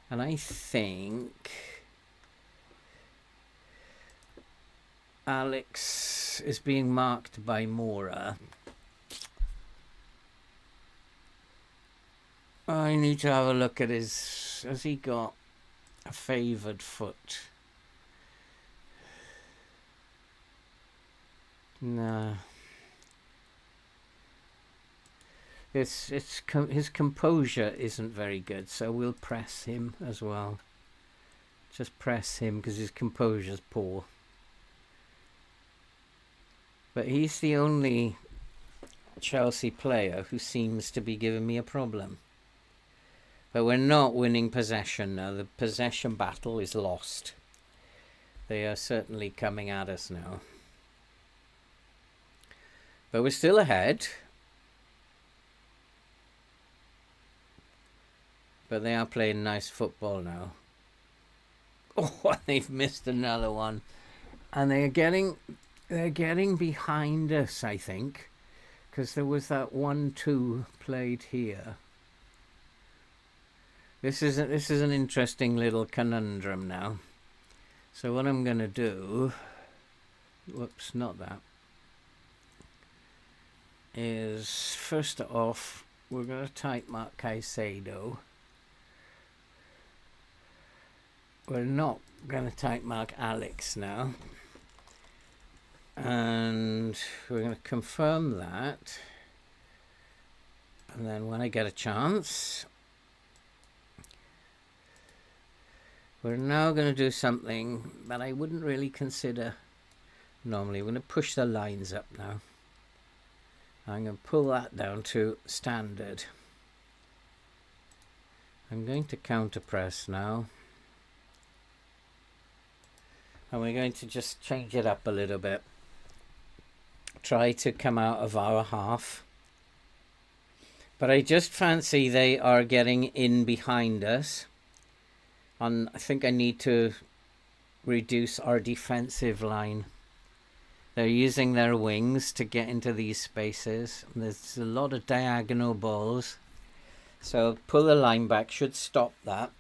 and I think Alex is being marked by Mora. I need to have a look at his... Has he got a favoured foot? No. His composure isn't very good, so we'll press him as well. Just press him because his composure's poor. But he's the only Chelsea player who seems to be giving me a problem. But we're not winning possession now. The possession battle is lost. They are certainly coming at us now. But we're still ahead. But they are playing nice football now. Oh, they've missed another one. And they're getting behind us, I think. Because there was that 1-2 played here. This is an interesting little conundrum now. So what I'm going to do, whoops, not that, is first off, we're going to type mark Caicedo. We're not going to type mark Alex now. And we're going to confirm that. And then when I get a chance, we're now going to do something that I wouldn't really consider normally. We're going to push the lines up now. I'm going to pull that down to standard. I'm going to counter press now. And we're going to just change it up a little bit. Try to come out of our half. But I just fancy they are getting in behind us. And I think I need to reduce our defensive line. They're using their wings to get into these spaces. There's a lot of diagonal balls. So pull the line back should stop that.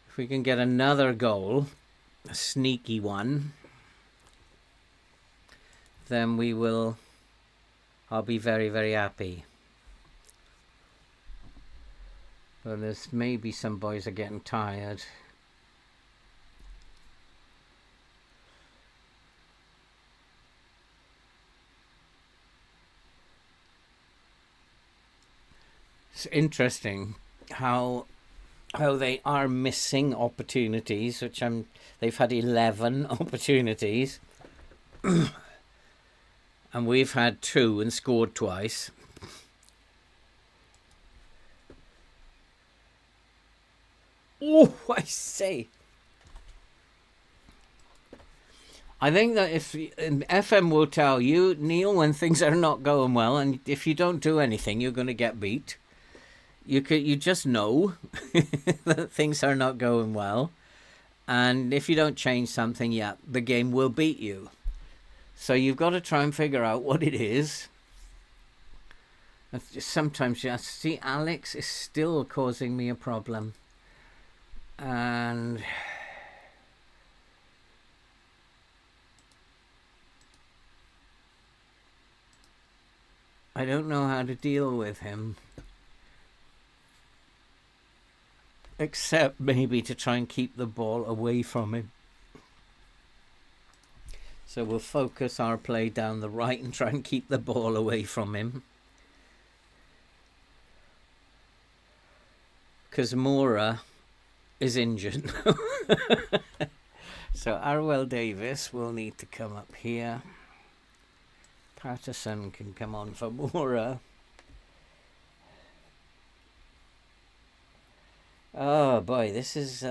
If we can get another goal, a sneaky one, then we will... I'll be very, very happy. But there's maybe some boys are getting tired. It's interesting how they are missing opportunities, which they've had 11 opportunities. And we've had 2 and scored twice. Oh, I say. I think that if FM will tell you, Neil, when things are not going well, and if you don't do anything, you're going to get beat. You just know that things are not going well, and if you don't change something, yeah, the game will beat you. So you've got to try and figure out what it is. Sometimes you see, Alex is still causing me a problem, and I don't know how to deal with him. Except maybe to try and keep the ball away from him. So we'll focus our play down the right and try and keep the ball away from him. Because Mora is injured. So Arwell Davis will need to come up here. Patterson can come on for Mora. Oh boy, this is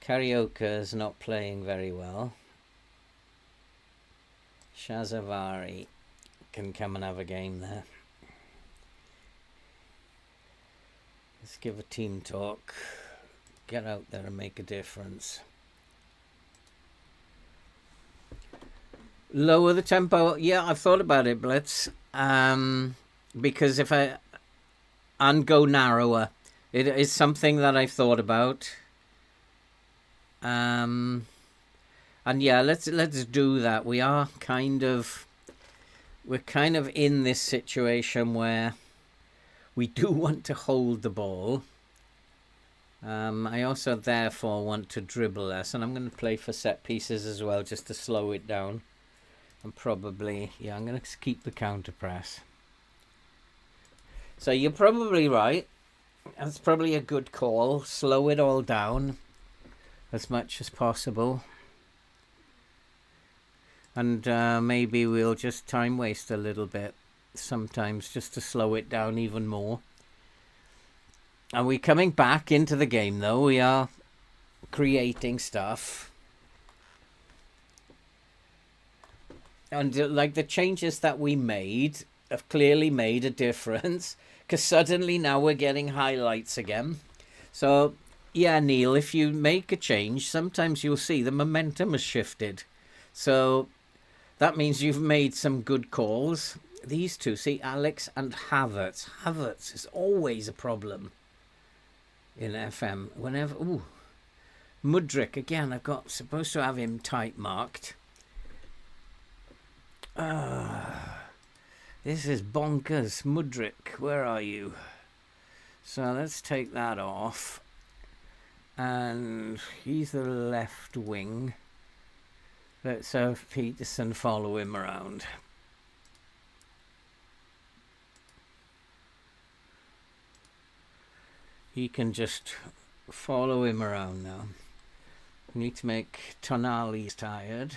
Karaoke is not playing very well. Shazavari can come and have a game there. Let's give a team talk. Get out there and make a difference. Lower the tempo. Yeah, I've thought about it, Blitz. Because if I... And go narrower. It is something that I've thought about. And yeah, let's do that. We're kind of in this situation where we do want to hold the ball. I also therefore want to dribble less, and I'm going to play for set pieces as well, just to slow it down. And probably, yeah, I'm going to keep the counter press. So you're probably right. That's probably a good call. Slow it all down as much as possible. And maybe we'll just time waste a little bit sometimes just to slow it down even more. Are we coming back into the game though? We are creating stuff. And like the changes that we made have clearly made a difference, because suddenly now we're getting highlights again. So yeah, Neil, if you make a change, sometimes you'll see the momentum has shifted. So that means you've made some good calls. These two, see, Alex and Havertz. Havertz is always a problem in FM. Whenever, ooh, Mudryk again. I've got supposed to have him tight marked. This is bonkers. Mudryk, where are you? So let's take that off. And he's the left wing. Let's have Peterson follow him around. He can just follow him around now. We need to make Tonali tired.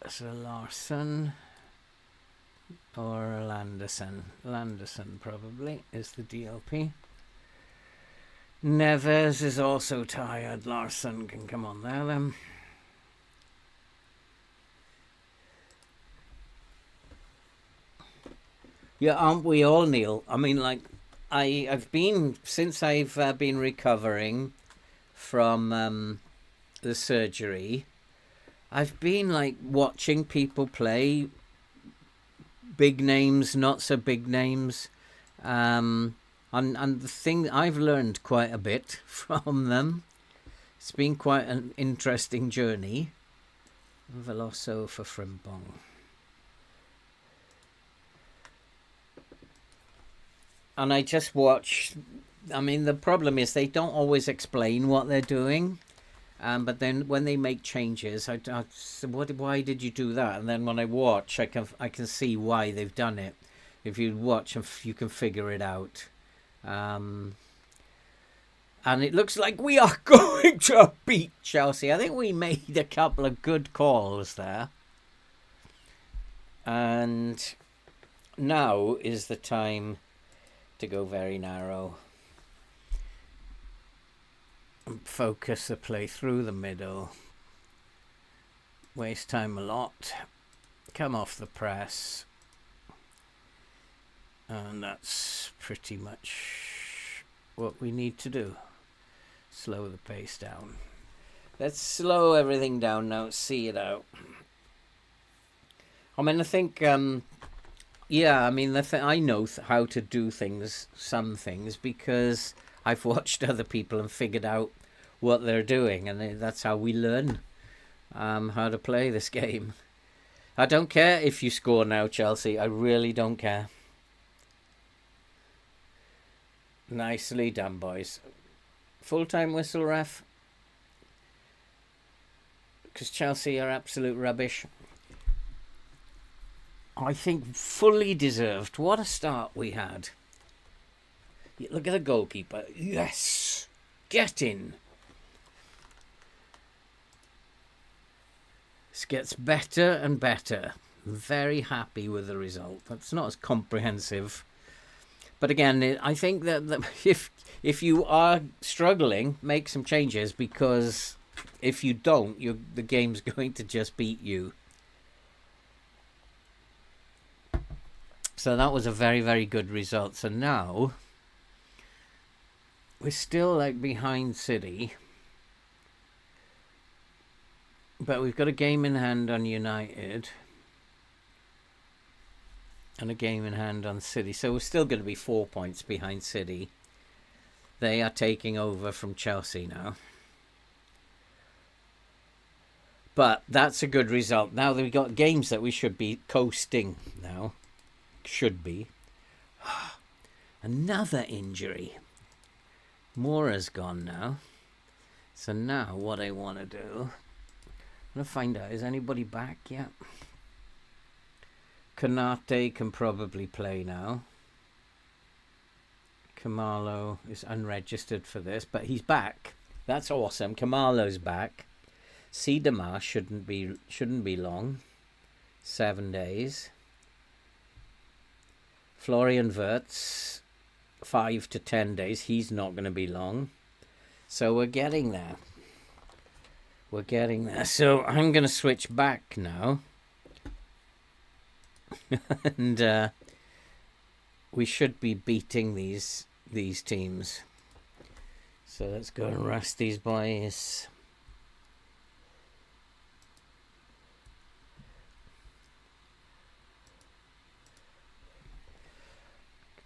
So Larsson or Landerson. Landerson probably is the DLP. Neves is also tired. Larsson can come on there then. Yeah, aren't we all, Neil? I mean, like, I've been, since I've been recovering from the surgery, I've been like watching people play, big names, not so big names, and the thing, I've learned quite a bit from them. It's been quite an interesting journey. Veloso for Frimpong. And I just watch. I mean, the problem is they don't always explain what they're doing. But then when they make changes, I say, why did you do that? And then when I watch, I can see why they've done it. If you watch, you can figure it out. And it looks like we are going to beat Chelsea. I think we made a couple of good calls there. And now is the time to go very narrow. Focus the play through the middle. Waste time a lot. Come off the press. And that's pretty much what we need to do. Slow the pace down. Let's slow everything down now. See it out. I mean, I think, yeah, I mean, I know how to do things, some things, because I've watched other people and figured out what they're doing, and that's how we learn how to play this game. I don't care if you score now, Chelsea. I really don't care. Nicely done, boys. Full-time whistle, ref. Because Chelsea are absolute rubbish. I think fully deserved. What a start we had. Look at the goalkeeper. Yes! Get in! This gets better and better. Very happy with the result. That's not as comprehensive. But again, I think that if you are struggling, make some changes, because if you don't, the game's going to just beat you. So that was a very, very good result. So now we're still like behind City, but we've got a game in hand on United and a game in hand on City. So we're still going to be 4 points behind City. They are taking over from Chelsea now. But that's a good result. Now that we've got games that we should be coasting now. Should be. Another injury. Mora's gone now. So now what I want to do, I'm going to find out, is anybody back yet? Kanate can probably play now. Kamalo is unregistered for this, but he's back. That's awesome. Kamalo's back. Sidamar shouldn't be long. 7 days. Florian Wirtz, 5 to 10 days. He's not going to be long. So we're getting there. We're getting there. So I'm going to switch back now. And we should be beating these teams. So let's go and rest these boys.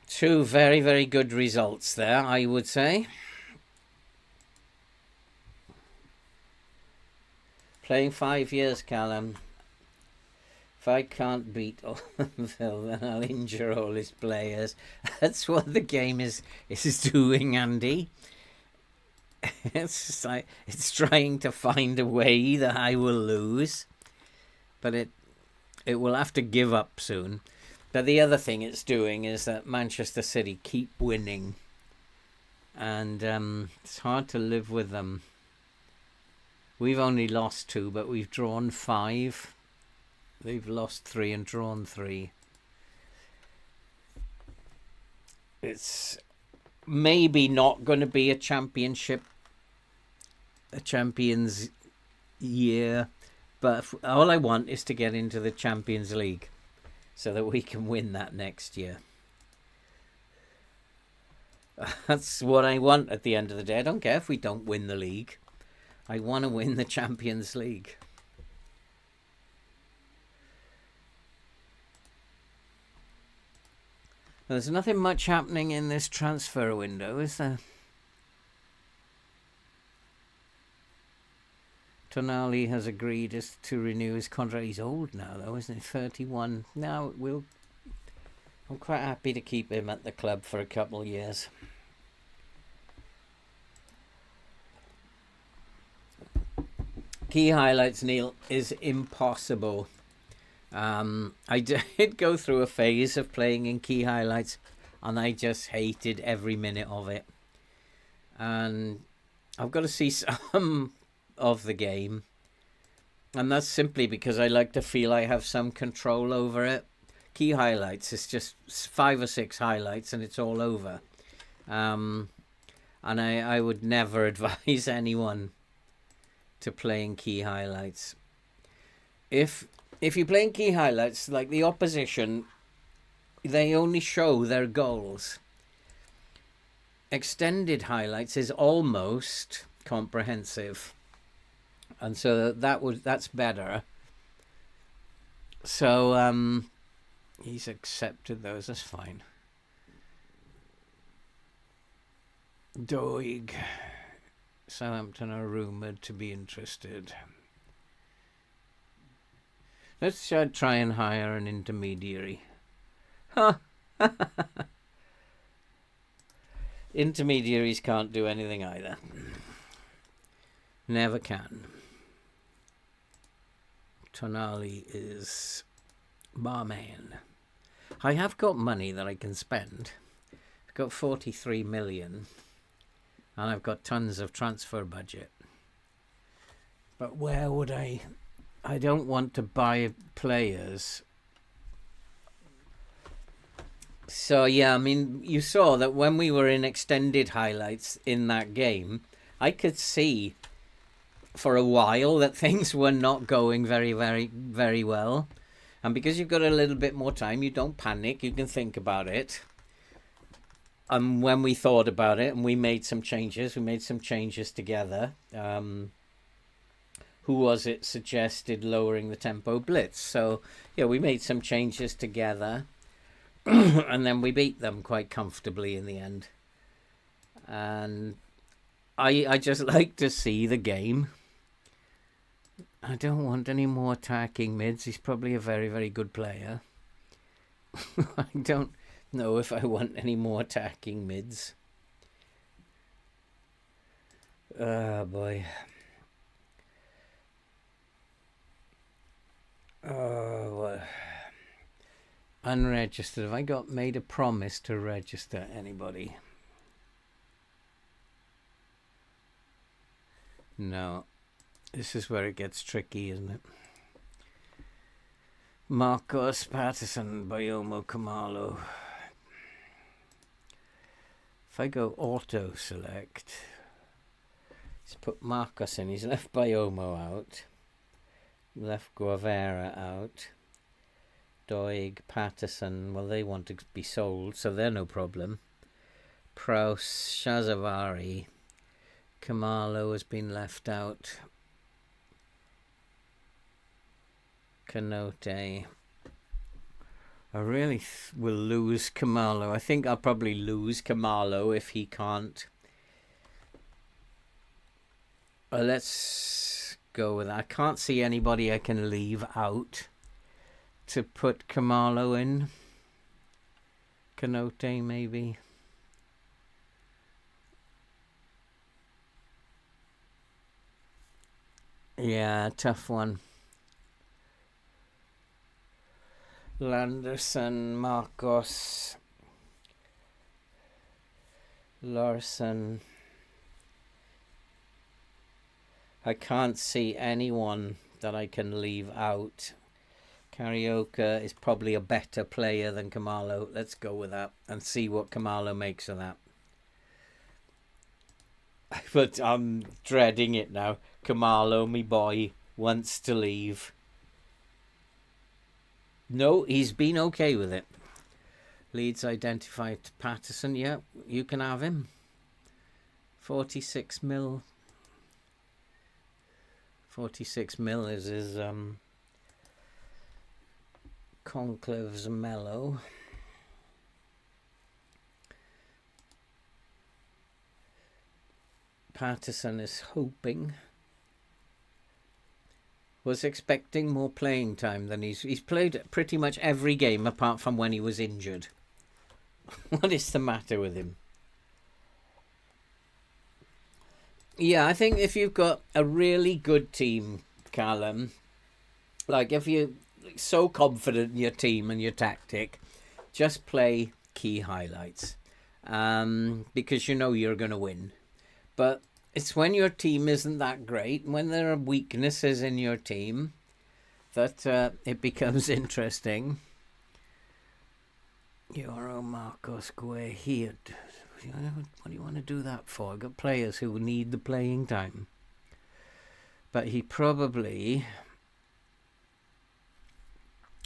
Two very, very good results there, I would say. Playing 5 years, Callum. If I can't beat Phil, then I'll injure all his players. That's what the game is doing, Andy. It's like it's trying to find a way that I will lose, but it will have to give up soon. But the other thing it's doing is that Manchester City keep winning, and it's hard to live with them. We've only lost 2, but we've drawn 5. They've lost 3 and drawn 3. It's maybe not going to be a champions year, but all I want is to get into the Champions League, so that we can win that next year. That's what I want at the end of the day. I don't care if we don't win the league. I want to win the Champions League. There's nothing much happening in this transfer window, is there? Tonali has agreed to renew his contract. He's old now, though, isn't he? 31. Now I'm quite happy to keep him at the club for a couple of years. Key highlights, Neil, is impossible. I did go through a phase of playing in key highlights, and I just hated every minute of it. And I've got to see some of the game, and that's simply because I like to feel I have some control over it. Key highlights is just 5 or 6 highlights and it's all over. And I would never advise anyone to play in key highlights. If you play in key highlights, like the opposition, they only show their goals. Extended highlights is almost comprehensive, and so that's better. So he's accepted those. That's fine. Doig. Southampton are rumoured to be interested. Let's try and hire an intermediary. Huh. Intermediaries can't do anything either. Never can. Tonali is barman. I have got money that I can spend. I've got 43 million. And I've got tons of transfer budget. But where would I don't want to buy players. So, yeah, I mean, you saw that when we were in extended highlights in that game, I could see for a while that things were not going very, very, very well. And because you've got a little bit more time, you don't panic. You can think about it. And when we thought about it and we made some changes together. Who was it suggested lowering the tempo? Blitz. So, yeah, we made some changes together. And then we beat them quite comfortably in the end. And I just like to see the game. I don't want any more attacking mids. He's probably a very, very good player. I don't know if I want any more attacking mids. Oh, boy. Oh, well. Unregistered. Have I made a promise to register anybody? No. This is where it gets tricky, isn't it? Marcos, Patterson, Bayomo, Kamalo. If I go auto select, let's put Marcos in. He's left Bayomo out. Left Guevara out. Doig, Patterson, well, they want to be sold, so they're no problem. Prowse, Shazavari, Kamalo has been left out. Canote. I really will lose Kamalo. I think I'll probably lose Kamalo if he can't. Let's go with that. I can't see anybody I can leave out to put Kamalo in. Canote, maybe. Yeah, tough one. Landerson, Marcos, Larson. I can't see anyone that I can leave out. Carioca is probably a better player than Kamalo. Let's go with that and see what Kamalo makes of that. But I'm dreading it now. Kamalo, me boy, wants to leave. No, he's been okay with it. Leeds identified Patterson. Yeah, you can have him. 46 mil. 46 mil is his Conclave's mellow. Patterson is hoping. Was expecting more playing time than he's played pretty much every game apart from when he was injured. What is the matter with him? Yeah, I think if you've got a really good team, Callum, like if you're so confident in your team and your tactic, just play key highlights, because you know you're going to win. But it's when your team isn't that great, when there are weaknesses in your team, that it becomes interesting. Euro Marcos Guajid. What do you want to do that for? I've got players who need the playing time. But he probably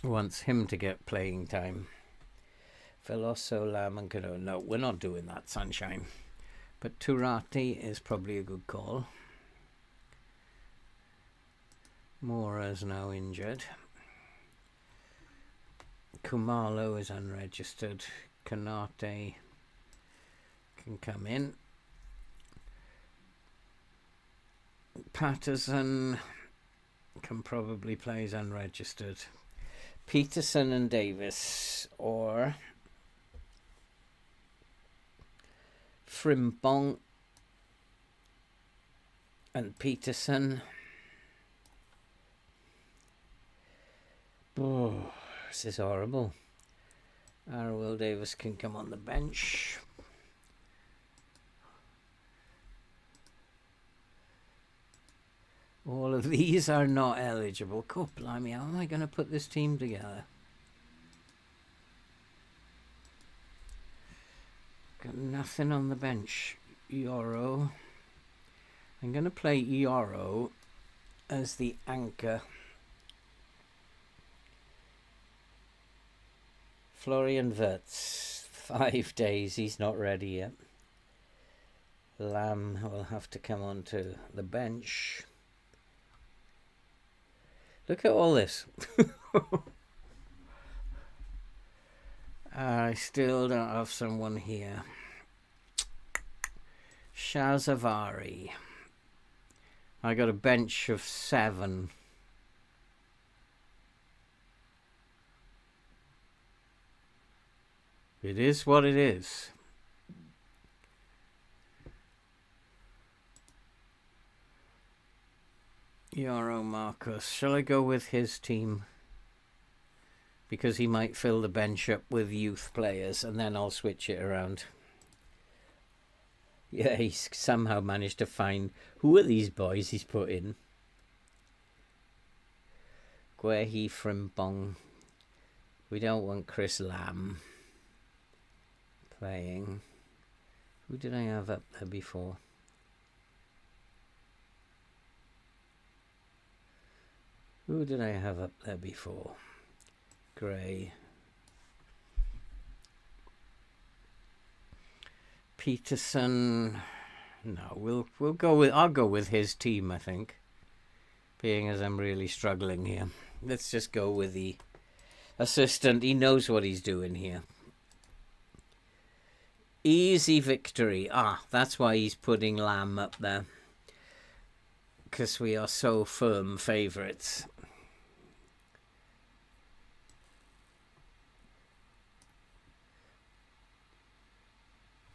wants him to get playing time. Veloso, Lam and Cano. No, we're not doing that, Sunshine. But Turati is probably a good call. Mora's now injured. Kumalo is unregistered. Kanate can come in. Patterson can probably play as unregistered. Peterson and Davis, or Frimpong and Peterson. Oh, this is horrible. Will Davis can come on the bench. All of these are not eligible. God blimey, how am I going to put this team together? Got nothing on the bench. Euro. I'm going to play Euro as the anchor. Florian Wirtz. 5 days. He's not ready yet. Lamb will have to come onto the bench. Look at all this. I still don't have someone here. Shazavari. I got a bench of 7. It is what it is. Euro Marcus. Shall I go with his team? Because he might fill the bench up with youth players, and then I'll switch it around. Yeah, he's somehow managed to find... Who are these boys he's put in? Guehi Frimpong. We don't want Chris Lamb playing. Who did I have up there before? Who did I have up there before? Gray. Peterson. No, we'll go with... I'll go with his team, I think. Being as I'm really struggling here. Let's just go with the assistant. He knows what he's doing here. Easy victory. Ah, that's why he's putting Lamb up there. Because we are so firm favourites.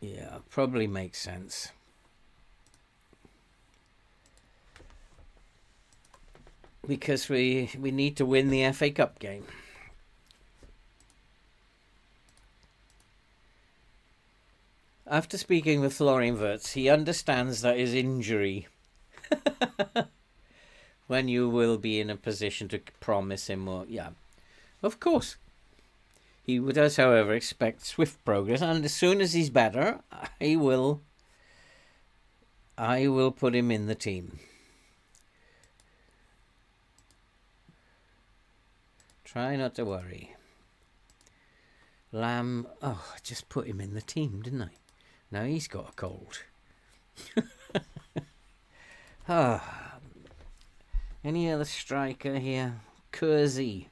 Yeah, probably makes sense. Because we need to win the FA Cup game. After speaking with Florian Wirtz, he understands that his injury, when you will be in a position to promise him more. Yeah, of course. He does, however, expect swift progress, and as soon as he's better, I will put him in the team. Try not to worry. Lamb, oh, I just put him in the team, didn't I? Now he's got a cold. Any other striker here? Kersey.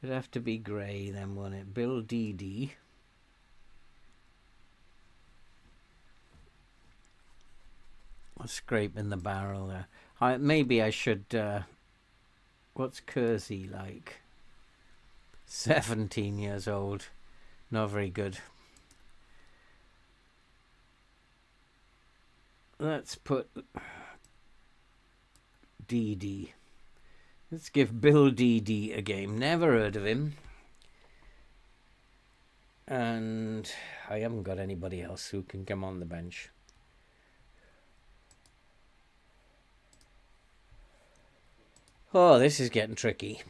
It'd have to be Gray then, wouldn't it? Bill Dede. I'm scraping the barrel there. Maybe I should... what's Kersey like? 17 years old. Not very good. Let's put DD. Let's give Bill DD a game. Never heard of him. And I haven't got anybody else who can come on the bench. Oh, this is getting tricky.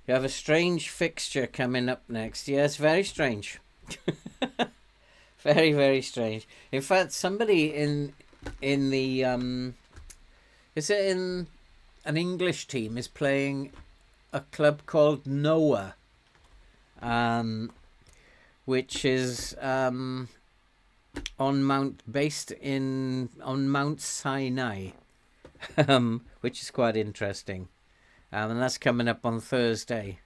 You have a strange fixture coming up next. Yes, very strange. Very, very strange. In fact, somebody in the is it in an English team is playing a club called Noah, which is on Mount Sinai, which is quite interesting, and that's coming up on Thursday.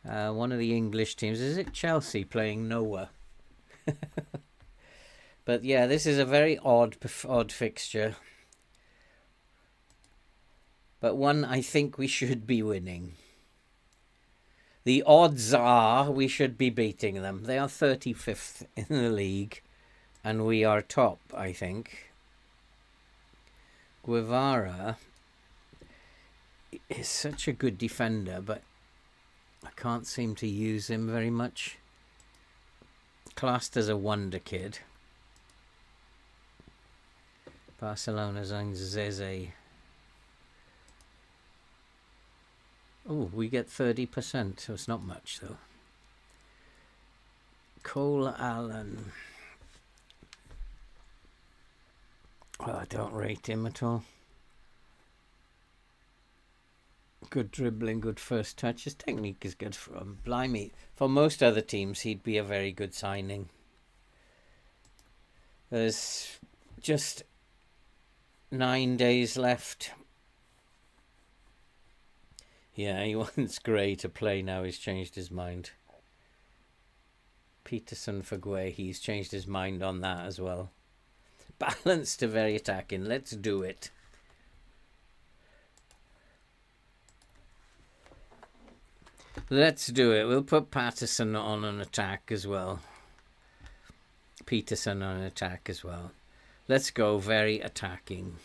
One of the English teams, is it Chelsea, playing Noah? But yeah, this is a very odd fixture, but one I think we should be winning. The odds are we should be beating them. They are 35th in the league, and we are top, I think. Guevara is such a good defender, but I can't seem to use him very much. Classed as a wonder kid. Barcelona's on Zeze. Oh, we get 30%, so it's not much though. Cole Allen. Well, I don't rate him at all. Good dribbling, good first touch. His technique is good for him. Blimey. For most other teams, he'd be a very good signing. There's just 9 days left. Yeah, he wants Gray to play now. He's changed his mind. Peterson for Guay. He's changed his mind on that as well. Balanced to very attacking. Let's do it. Let's do it. We'll put Patterson on an attack as well. Peterson on an attack as well. Let's go very attacking.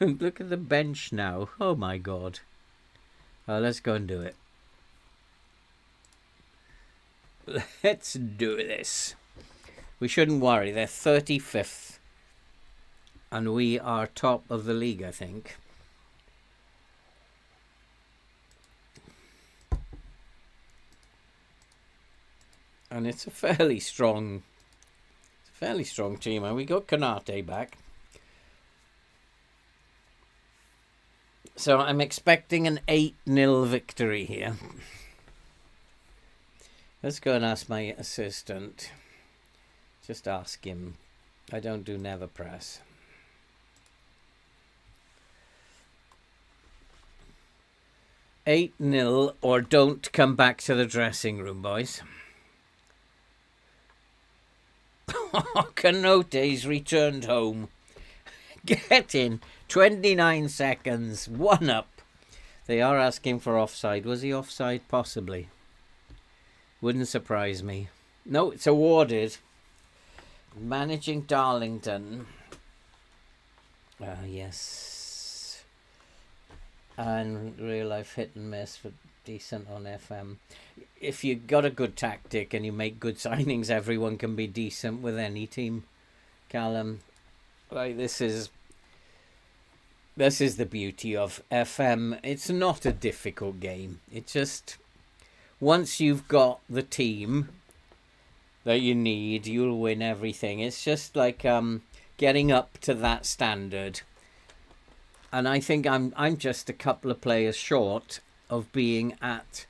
Look at the bench now. Oh my God. Let's go and do it. Let's do this. We shouldn't worry. They're 35th. And we are top of the league, I think. And it's a fairly strong team. And we got Kanate back. So I'm expecting an 8-0 victory here. Let's go and ask my assistant. Just ask him. I don't do never press. $8-0 or don't come back to the dressing room, boys. Canote's returned home. Get in. 29 seconds. 1 up. They are asking for offside. Was he offside? Possibly. Wouldn't surprise me. No, it's awarded. Managing Darlington. Yes. And real life hit and miss, but decent on FM. If you got a good tactic and you make good signings, everyone can be decent with any team. Callum, like this is the beauty of FM. It's not a difficult game. It's just once you've got the team that you need, you'll win everything. It's just like getting up to that standard. And I think I'm just a couple of players short of being at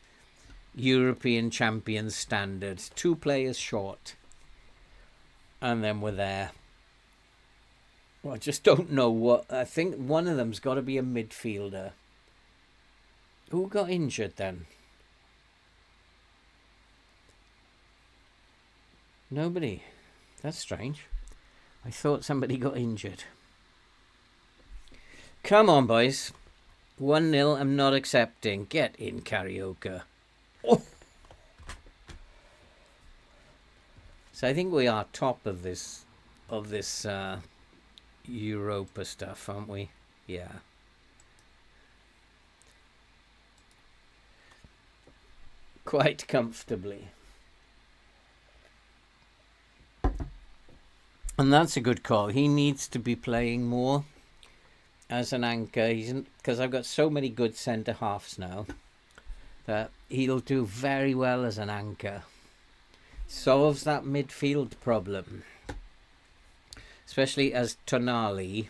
European champions standards. 2 players short. And then we're there. Well, I just don't know what. I think one of them's got to be a midfielder. Who got injured then? Nobody. That's strange. I thought somebody got injured. Come on, boys. 1-0, I'm not accepting. Get in, Karaoke. Oh! So I think we are top of this Europa stuff, aren't we? Yeah. Quite comfortably. And that's a good call. He needs to be playing more as an anchor, because I've got so many good centre halves now that he'll do very well as an anchor. Solves that midfield problem, especially as Tonali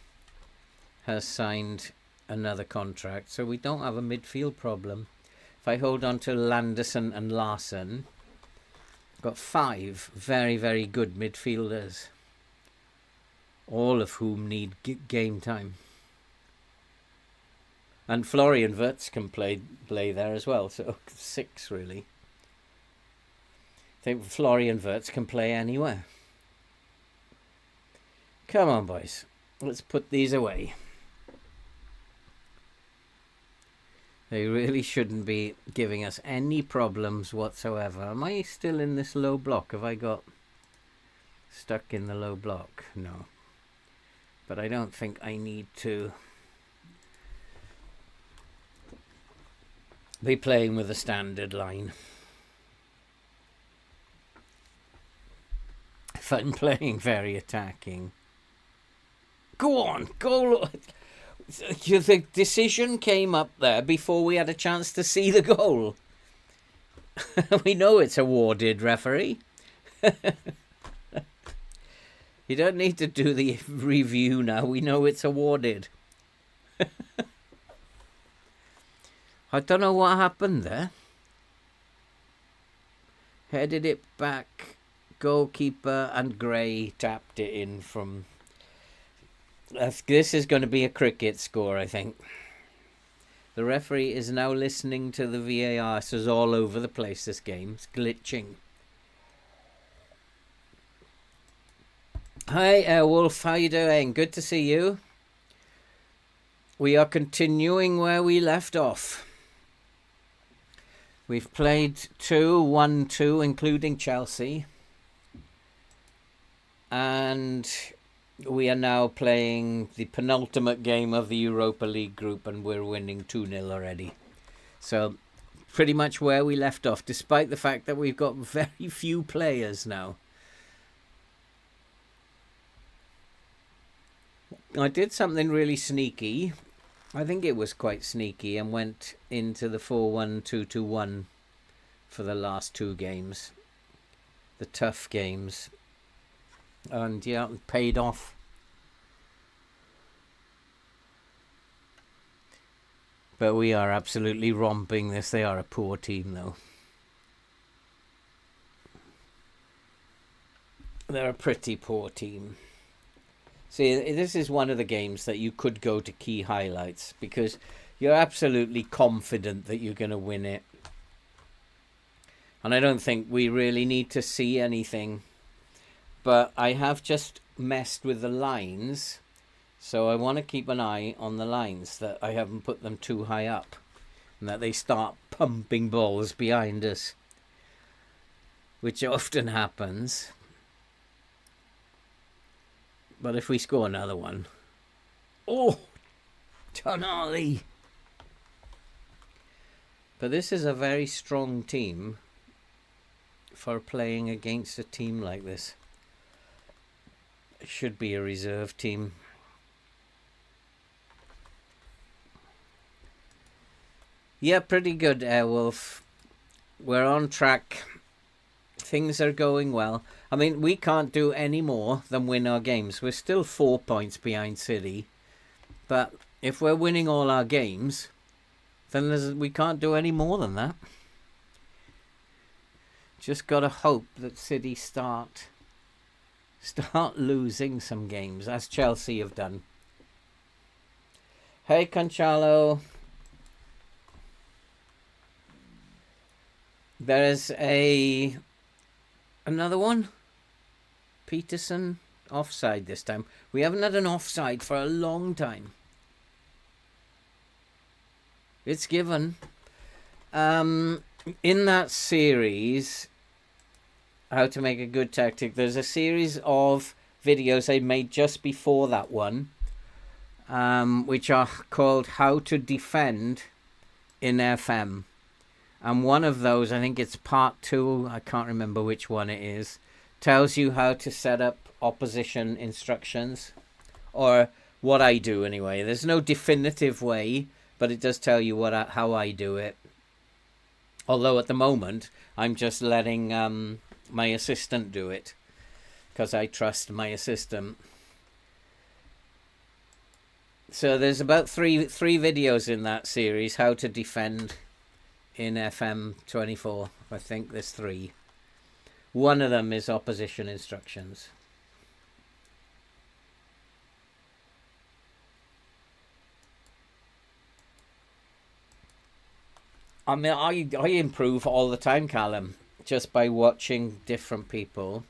has signed another contract, so we don't have a midfield problem. If I hold on to Landerson and Larsson, I've got 5 very, very good midfielders, all of whom need game time. And Florian Wirtz can play there as well, so 6 really. I think Florian Wirtz can play anywhere. Come on, boys. Let's put these away. They really shouldn't be giving us any problems whatsoever. Am I still in this low block? Have I got stuck in the low block? No. But I don't think I need to be playing with a standard line. If I'm playing very attacking. Go on, goal. The decision came up there before we had a chance to see the goal. We know it's awarded, referee. You don't need to do the review now. We know it's awarded. I don't know what happened there. Headed it back. Goalkeeper and Gray tapped it in from... This is going to be a cricket score, I think. The referee is now listening to the VAR. This is all over the place, this game. It's glitching. Hi, Airwolf. How you doing? Good to see you. We are continuing where we left off. We've played 1-2, including Chelsea. And we are now playing the penultimate game of the Europa League group, and we're winning 2-0 already. So pretty much where we left off, despite the fact that we've got very few players now. I did something really sneaky. I think it was quite sneaky, and went into the 4-1-2-2-1 for the last 2 games. The tough games. And yeah, it paid off. But we are absolutely romping this. They are a poor team, though. They're a pretty poor team. See, this is one of the games that you could go to key highlights, because you're absolutely confident that you're going to win it. And I don't think we really need to see anything. But I have just messed with the lines, so I want to keep an eye on the lines, that I haven't put them too high up, and that they start pumping balls behind us, which often happens. But if we score another one... Oh! Tonali! But this is a very strong team for playing against a team like this. It should be a reserve team. Yeah, pretty good, Airwolf. We're on track. Things are going well. I mean, we can't do any more than win our games. We're still 4 points behind City. But if we're winning all our games, then we can't do any more than that. Just got to hope that City start losing some games, as Chelsea have done. Hey, Conchalo. There's another one. Peterson offside this time. We haven't had an offside for a long time. It's given. In that series, How to Make a Good Tactic, there's a series of videos I made just before that one, which are called How to Defend in FM. And one of those, I think it's part 2, I can't remember which one it is, tells you how to set up opposition instructions, or what I do anyway. There's no definitive way, but it does tell you how I do it. Although at the moment, I'm just letting my assistant do it, because I trust my assistant. So there's about three videos in that series, How to Defend in FM24. I think there's 3. One of them is opposition instructions. I mean, I improve all the time, Callum, just by watching different people,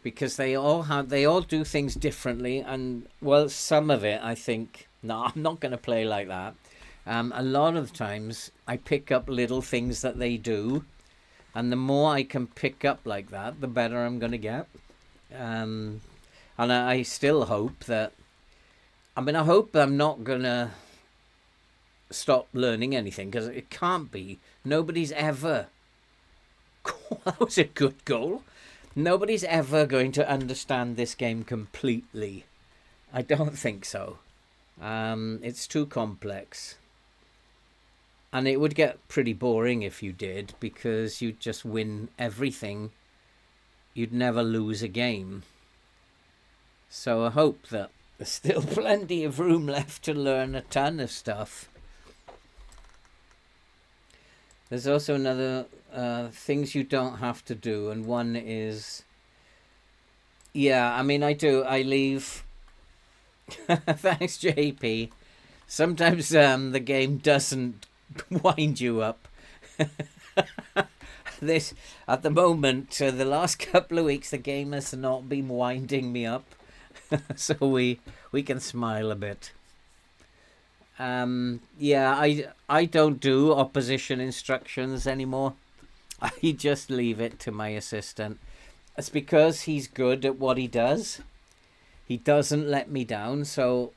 because they all do things differently, and well, some of it I think, no, I'm not going to play like that. A lot of times I pick up little things that they do, and the more I can pick up like that, the better I'm going to get. And I still hope that, I hope I'm not going to stop learning anything, because it can't be. Nobody's ever, that was a good goal. Nobody's ever going to understand this game completely. I don't think so. It's too complex. And it would get pretty boring if you did, because you'd just win everything. You'd never lose a game. So I hope that there's still plenty of room left to learn a ton of stuff. There's also another things you don't have to do, and one is, yeah, I leave. Thanks, JP. Sometimes the game doesn't wind you up. This, at the moment, the last couple of weeks, the game has not been winding me up. So we can smile a bit. Yeah, I don't do opposition instructions anymore. I just leave it to my assistant. It's because he's good at what he does. He doesn't let me down, so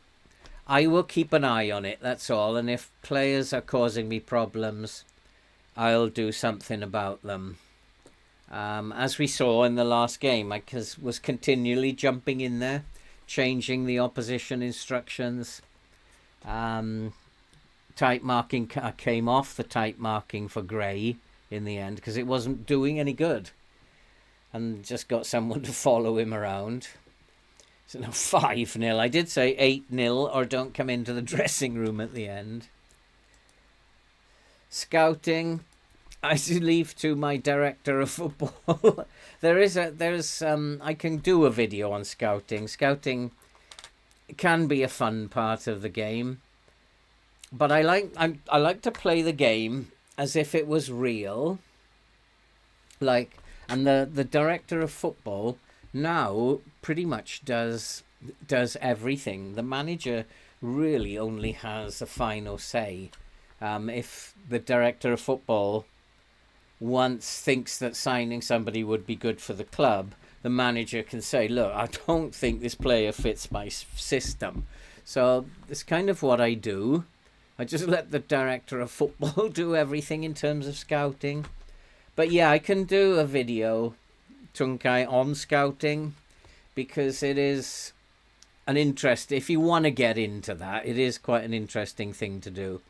I will keep an eye on it, that's all. And if players are causing me problems, I'll do something about them. As we saw in the last game, I was continually jumping in there, changing the opposition instructions. Type marking, I came off the type marking for Gray in the end, because it wasn't doing any good. And just got someone to follow him around. So now 5-0. I did say 8-0 or don't come into the dressing room at the end. Scouting, I leave to my director of football. I can do a video on scouting. Scouting can be a fun part of the game, but I like to play the game as if it was real. And the director of football now pretty much does everything. The manager really only has the final say. If the director of football thinks that signing somebody would be good for the club, the manager can say, look, I don't think this player fits my system. So it's kind of what I do. I just let the director of football do everything in terms of scouting. But yeah, I can do a video, Tunkai, on scouting, because it is an interest. If you want to get into that, it is quite an interesting thing to do.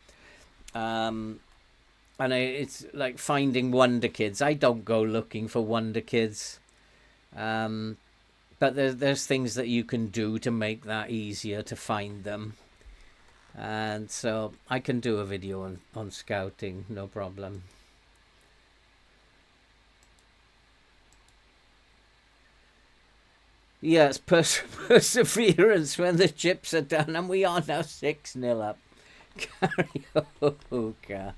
It's like finding wonder kids. I don't go looking for wonder kids. But there's things that you can do to make that easier to find them. And so I can do a video on scouting, no problem. Yes, perseverance when the chips are done, and we are now 6-0 up. Karaoke.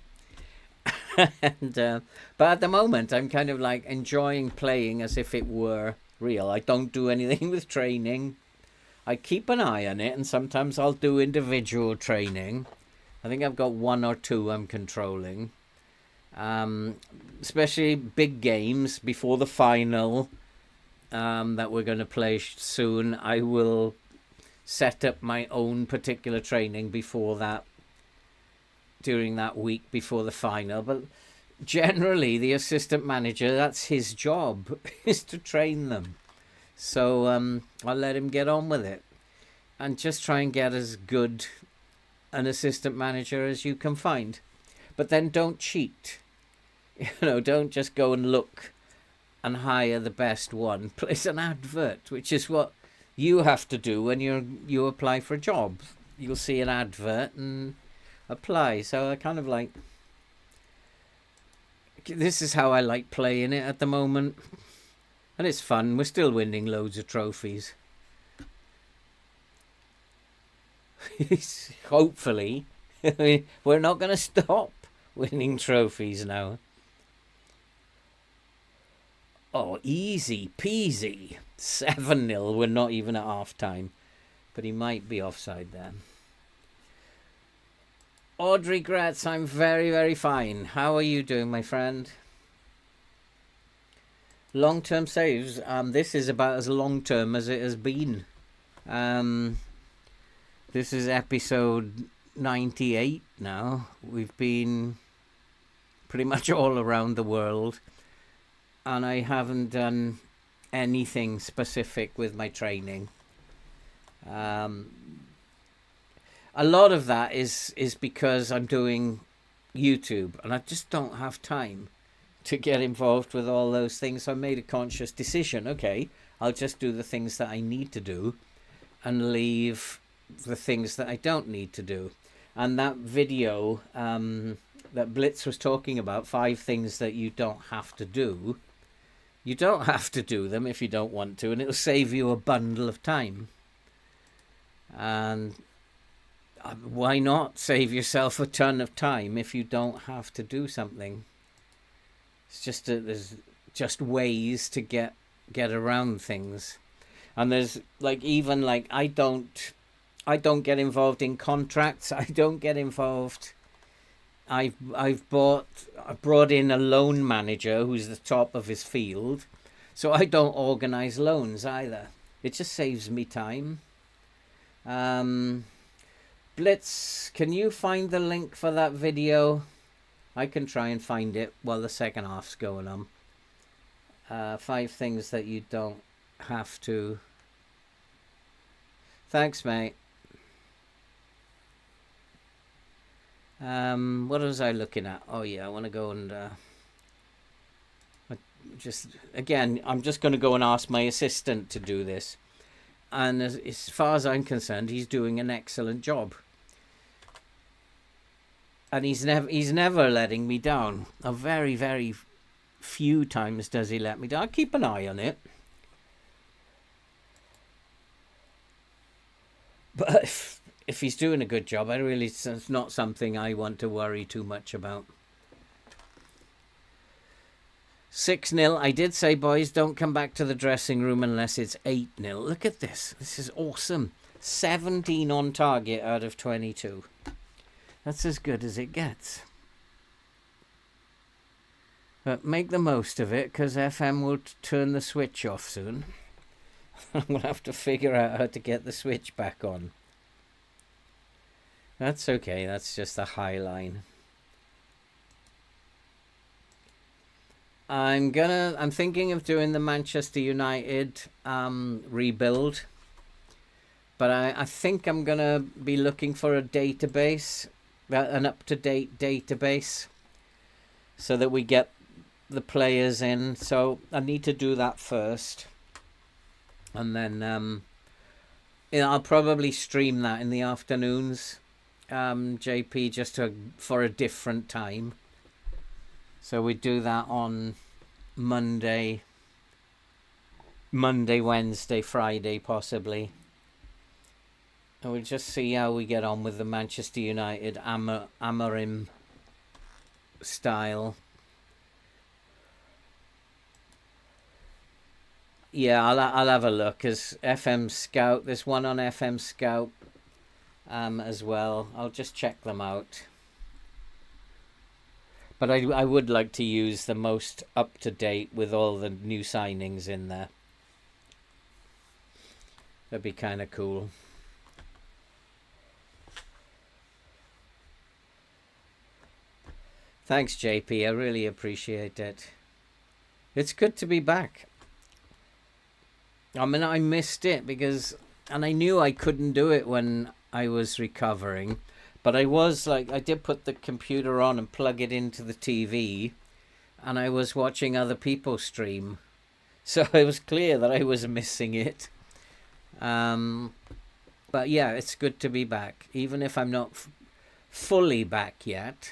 And but at the moment I'm kind of like enjoying playing as if it were real. I don't do anything with training. I keep an eye on it, and sometimes I'll do individual training. I think I've got 1 or 2 I'm controlling. Especially big games before the final that we're going to play soon. I will set up my own particular training before that, during that week before the final. But generally, the assistant manager, that's his job, is to train them. So I'll let him get on with it and just try and get as good an assistant manager as you can find. But then don't cheat. Don't just go and look and hire the best one. Place an advert, which is what you have to do when you apply for a job. You'll see an advert and apply. So I kind of like... This is how I like playing it at the moment. And it's fun. We're still winning loads of trophies. Hopefully. We're not going to stop winning trophies now. Oh, easy peasy. 7-0. We're not even at half time. But he might be offside there. Audrey Gretz, I'm very, very fine. How are you doing, my friend? Long-term saves. This is about as long-term as it has been. This is episode 98 now. We've been pretty much all around the world. And I haven't done anything specific with my training. A lot of that is because I'm doing YouTube. And I just don't have time to get involved with all those things. So I made a conscious decision. Okay, I'll just do the things that I need to do and leave the things that I don't need to do. And that video that Blitz was talking about, 5 things that you don't have to do, you don't have to do them if you don't want to, and it'll save you a bundle of time. And why not save yourself a ton of time if you don't have to do something? It's just there's just ways to get around things. And there's I don't get involved in contracts. I don't get involved. I've brought in a loan manager who's the top of his field, so I don't organize loans either. It just saves me time. Blitz, can you find the link for that video? I can try and find it while the second half's going on. 5 things that you don't have to. Thanks, mate. What was I looking at? Oh yeah, I want to go and I'm just going to go and ask my assistant to do this. And as far as I'm concerned, he's doing an excellent job. And he's never letting me down. A very, very few times does he let me down. I keep an eye on it. But if he's doing a good job, it's not something I want to worry too much about. 6-0. I did say, boys, don't come back to the dressing room unless it's 8-0. Look at this. This is awesome. 17 on target out of 22. That's as good as it gets. But make the most of it, because FM will turn the switch off soon. We'll have to figure out how to get the switch back on. That's okay. That's just a high line. I'm thinking of doing the Manchester United rebuild. But I think I'm going to be looking for a database, an up-to-date database, so that we get the players in. So I need to do that first. And then I'll probably stream that in the afternoons, JP, just for a different time. So we do that on Monday, Wednesday, Friday, possibly. And we'll just see how we get on with the Manchester United Amorim style. Yeah, I'll have a look. As FM Scout, there's one on FM Scout as well. I'll just check them out. But I would like to use the most up to date with all the new signings in there. That'd be kind of cool. Thanks, JP. I really appreciate it. It's good to be back. I mean, I missed it and I knew I couldn't do it when I was recovering, but I did put the computer on and plug it into the TV, and I was watching other people stream. So it was clear that I was missing it. But yeah, it's good to be back, even if I'm not fully back yet.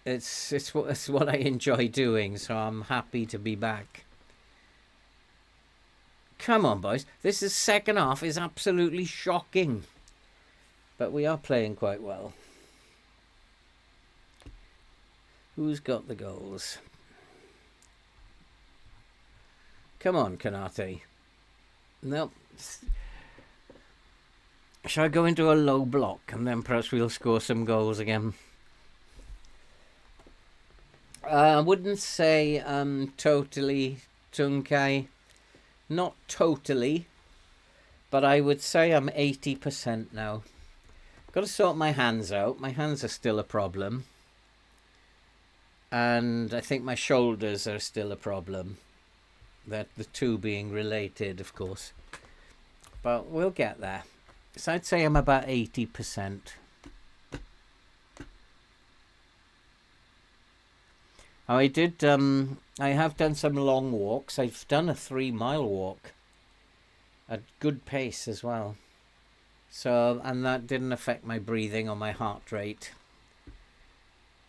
It's what I enjoy doing, so I'm happy to be back. Come on, boys. This second half is absolutely shocking. But we are playing quite well. Who's got the goals? Come on, Kanate. Nope. Shall I go into a low block and then perhaps we'll score some goals again? I wouldn't say totally Tunkai. Not totally. But I would say I'm 80% now. Got to sort my hands out. My hands are still a problem. And I think my shoulders are still a problem. That the two being related, of course. But we'll get there. So I'd say I'm about 80%. I have done some long walks. I've done a 3-mile walk at good pace as well. So, and that didn't affect my breathing or my heart rate.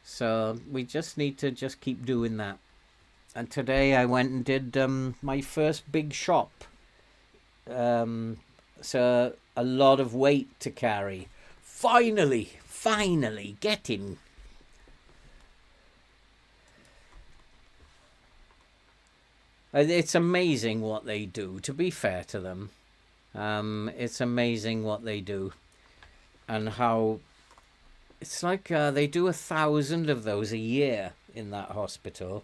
So we just need to just keep doing that. And today I went and did my first big shop. So a lot of weight to carry. Finally, getting. It's amazing what they do, to be fair to them. It's amazing what they do. And how it's like they do 1,000 of those a year in that hospital.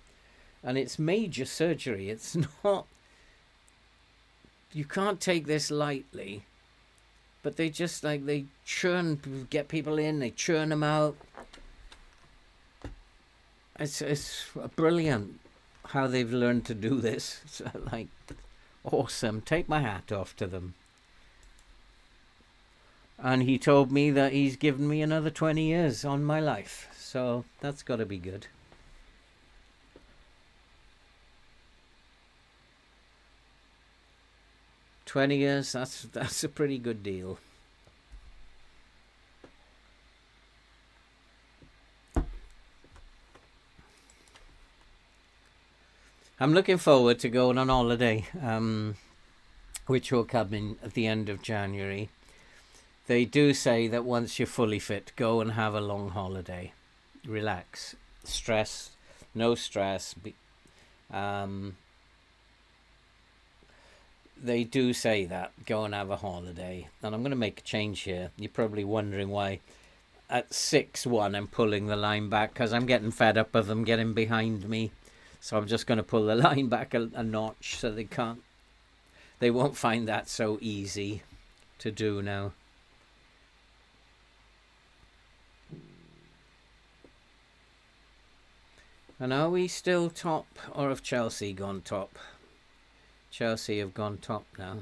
And it's major surgery. It's not... You can't take this lightly. But they just, like, they get people in, they churn them out. It's brilliant how they've learned to do this. It's like awesome. Take my hat off to them. And he told me that he's given me another 20 years on my life. So that's got to be good. $20 years, that's a pretty good deal. I'm looking forward to going on holiday, which will come in at the end of January. They do say that once you're fully fit, go and have a long holiday. Relax. No stress. They do say that. Go and have a holiday. And I'm going to make a change here. You're probably wondering why at 6-1 I'm pulling the line back, because I'm getting fed up of them getting behind me. So I'm just going to pull the line back a notch so they won't find that so easy to do now. And are we still top, or have Chelsea gone top? Chelsea have gone top now.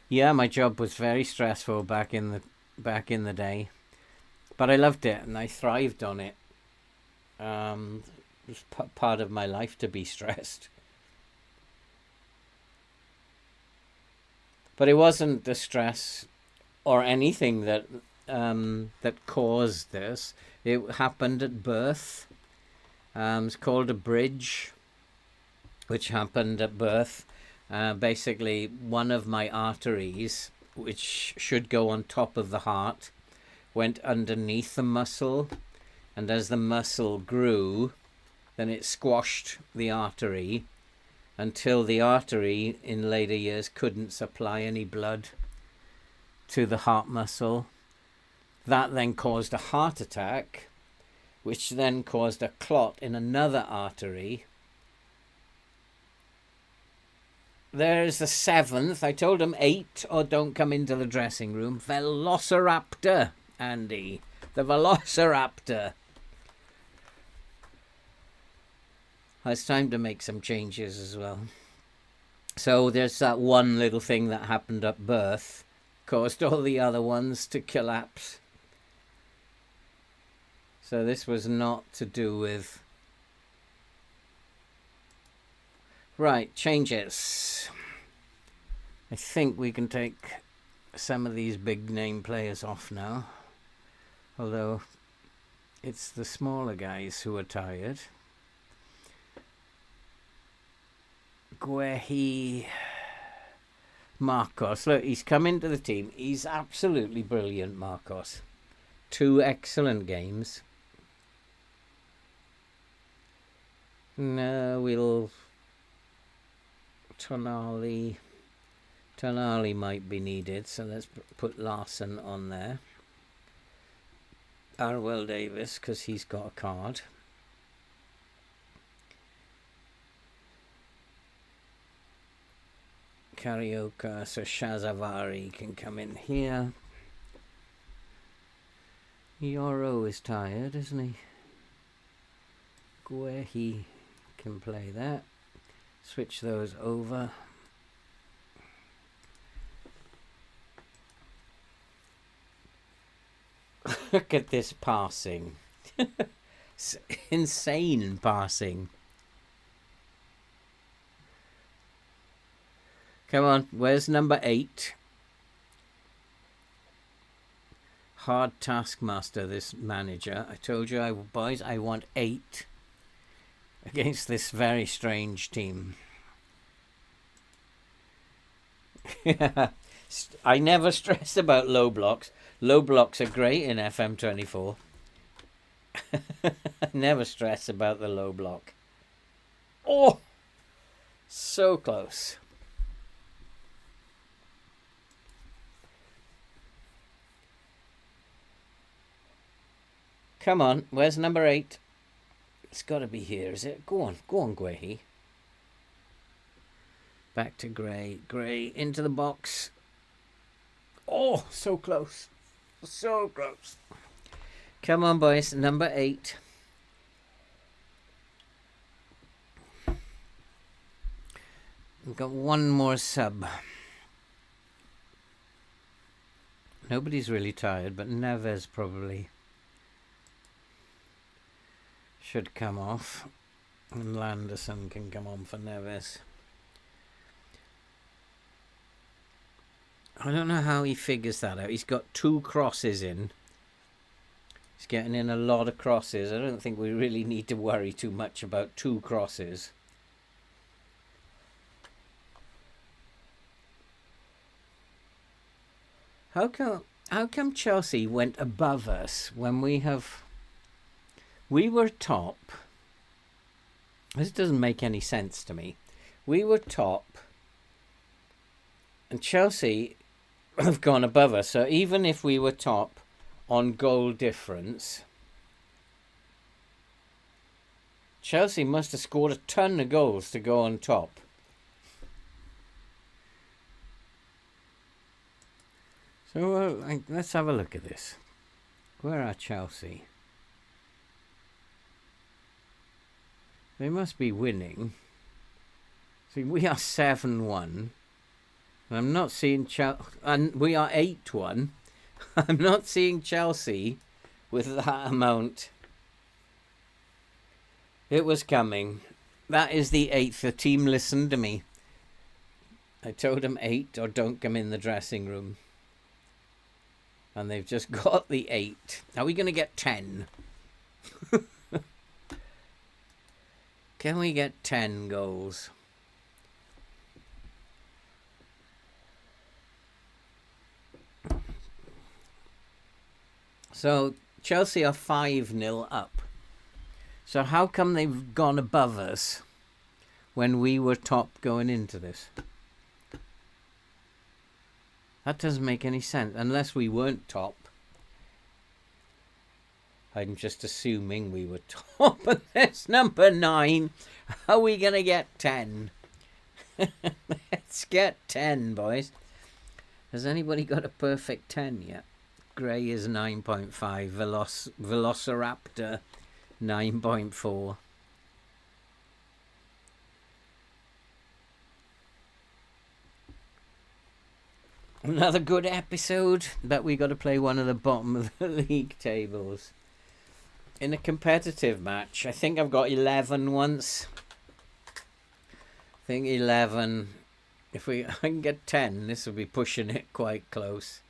Yeah, my job was very stressful back in the day. But I loved it and I thrived on it. It was part of my life to be stressed. But it wasn't the stress or anything that caused this. It happened at birth. It's called a bridge, which happened at birth. Basically, one of my arteries, which should go on top of the heart, went underneath the muscle, And as the muscle grew, then it squashed the artery until the artery in later years couldn't supply any blood to the heart muscle. That then caused a heart attack, which then caused a clot in another artery. There's the 7th. I told him 8 or don't come into the dressing room. Velociraptor, Andy. The Velociraptor. It's time to make some changes as well. So there's that one little thing that happened at birth. Caused all the other ones to collapse. So this was not to do with... Right, changes. I think we can take some of these big name players off now. Although it's the smaller guys who are tired. Guehi Marcos. Look, he's come into the team. He's absolutely brilliant, Marcos. 2 excellent games. No, we'll... Tonali might be needed, so let's put Larson on there. Arwell Davis, because he's got a card. Carioca, so Shazavari can come in here. Yoro is tired, isn't he? Guehi can play that. Switch those over. Look at this passing. Insane passing. Come on, where's number 8? Hard taskmaster, this manager. I told you, boys, I want 8 against this very strange team. I never stress about low blocks. Low blocks are great in FM24. I never stress about the low block. Oh! So close. Come on, where's number 8? It's got to be here, is it? Go on, Guehi. Back to Gray. Gray into the box. Oh, so close. So close. Come on, boys. Number 8. We've got one more sub. Nobody's really tired, but Neves probably should come off. And Landerson can come on for Neves. I don't know how he figures that out. He's got 2 crosses in. He's getting in a lot of crosses. I don't think we really need to worry too much about 2 crosses. How come Chelsea went above us when we were top? This doesn't make any sense to me. We were top and Chelsea have gone above us. So even if we were top on goal difference, Chelsea must have scored a ton of goals to go on top. So let's have a look at this. Where are Chelsea? They must be winning. See, we are 7-1. I'm not seeing Chelsea, and we are 8-1. I'm not seeing Chelsea with that amount. It was coming. That is the 8th. The team listened to me. I told them 8 or don't come in the dressing room. And they've just got the 8. Are we going to get 10? Can we get 10 goals? So Chelsea are 5-0 up. So how come they've gone above us when we were top going into this? That doesn't make any sense, unless we weren't top. I'm just assuming we were top. And that's number 9. How are we going to get 10? Let's get 10, boys. Has anybody got a perfect 10 yet? Grey is 9.5. Velociraptor 9.4. Another good episode, but we got to play one of the bottom of the league tables. In a competitive match, I think I've got 11 once. I think 11. If I can get 10, this will be pushing it quite close.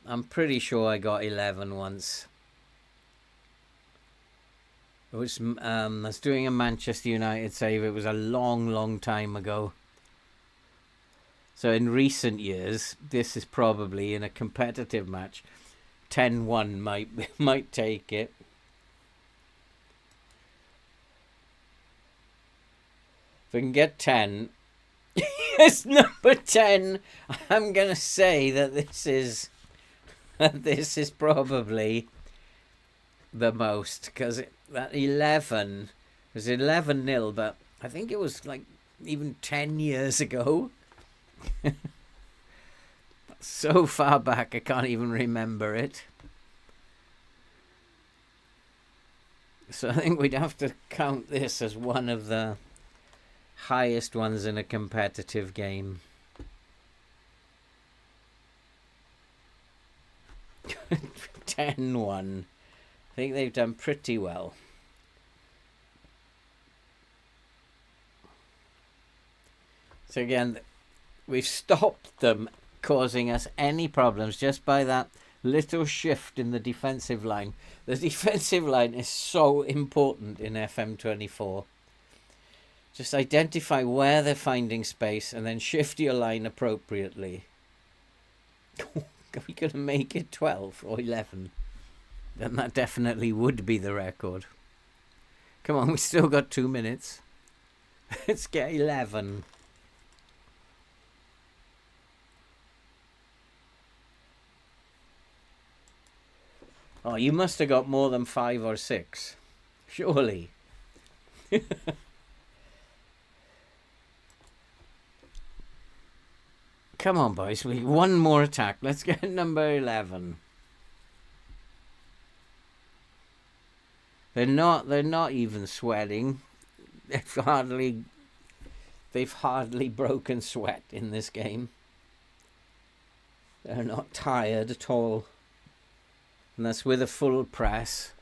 I'm pretty sure I got 11 once. It was, I was doing a Manchester United save. It was a long time ago. So in recent years, this is probably in a competitive match. 10-1 might take it. If we can get 10, yes, number 10. I'm gonna say that this is probably the most, because that 11 was 11-0, but I think it was like even 10 years ago. So far back I can't even remember it. So I think we'd have to count this as one of the highest ones in a competitive game. 10-1. I think they've done pretty well. So again, we've stopped them causing us any problems just by that little shift in the defensive line. The defensive line is so important in FM24. Just identify where they're finding space and then shift your line appropriately. Are we going to make it 12 or 11? Then that definitely would be the record. Come on, we've still got 2 minutes. Let's get 11. Oh, you must have got more than 5 or 6. Surely. Come on, boys. One more attack. Let's get number 11. They're not even sweating. They've hardly broken sweat in this game. They're not tired at all. And that's with a full press.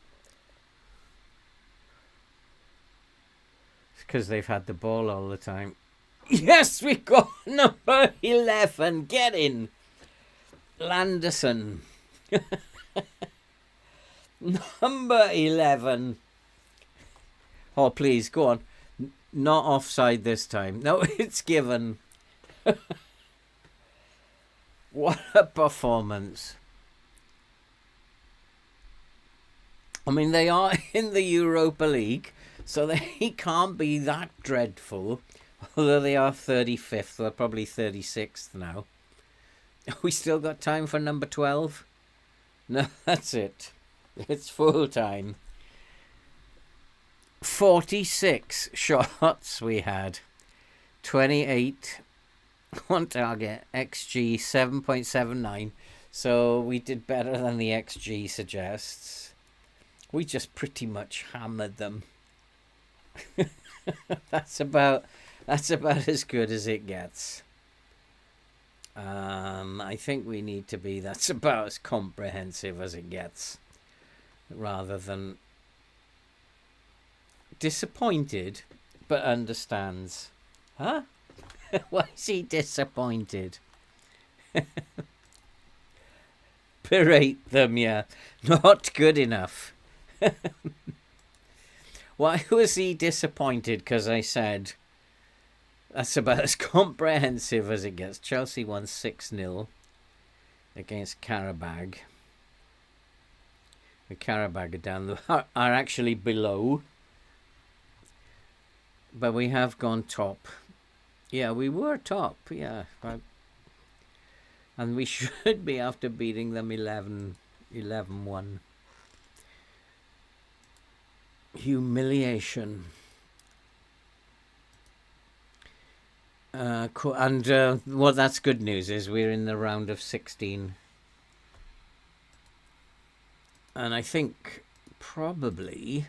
It's because they've had the ball all the time. Yes, we got number 11. Get in. Landerson. Number 11. Oh, please, go on. Not offside this time. No, it's given. What a performance. I mean, they are in the Europa League, so they can't be that dreadful. Although they are 35th, they're probably 36th now. We still got time for number 12? No, that's it. It's full time. 46 shots we had. 28 on target. XG 7.79. So we did better than the XG suggests. We just pretty much hammered them. That's about as good as it gets. I think we need to be, that's about as comprehensive as it gets. Rather than disappointed, but understands. Huh? Why is he disappointed? Berate them, yeah. Not good enough. Why was he disappointed? Because I said that's about as comprehensive as it gets. Chelsea won 6-0 against Karabag. The Karabag are down, are actually below. But we have gone top. Yeah, we were top, yeah. And we should be after beating them 11-1. Humiliation. And well, that's good news, is we're in the round of 16. And I think probably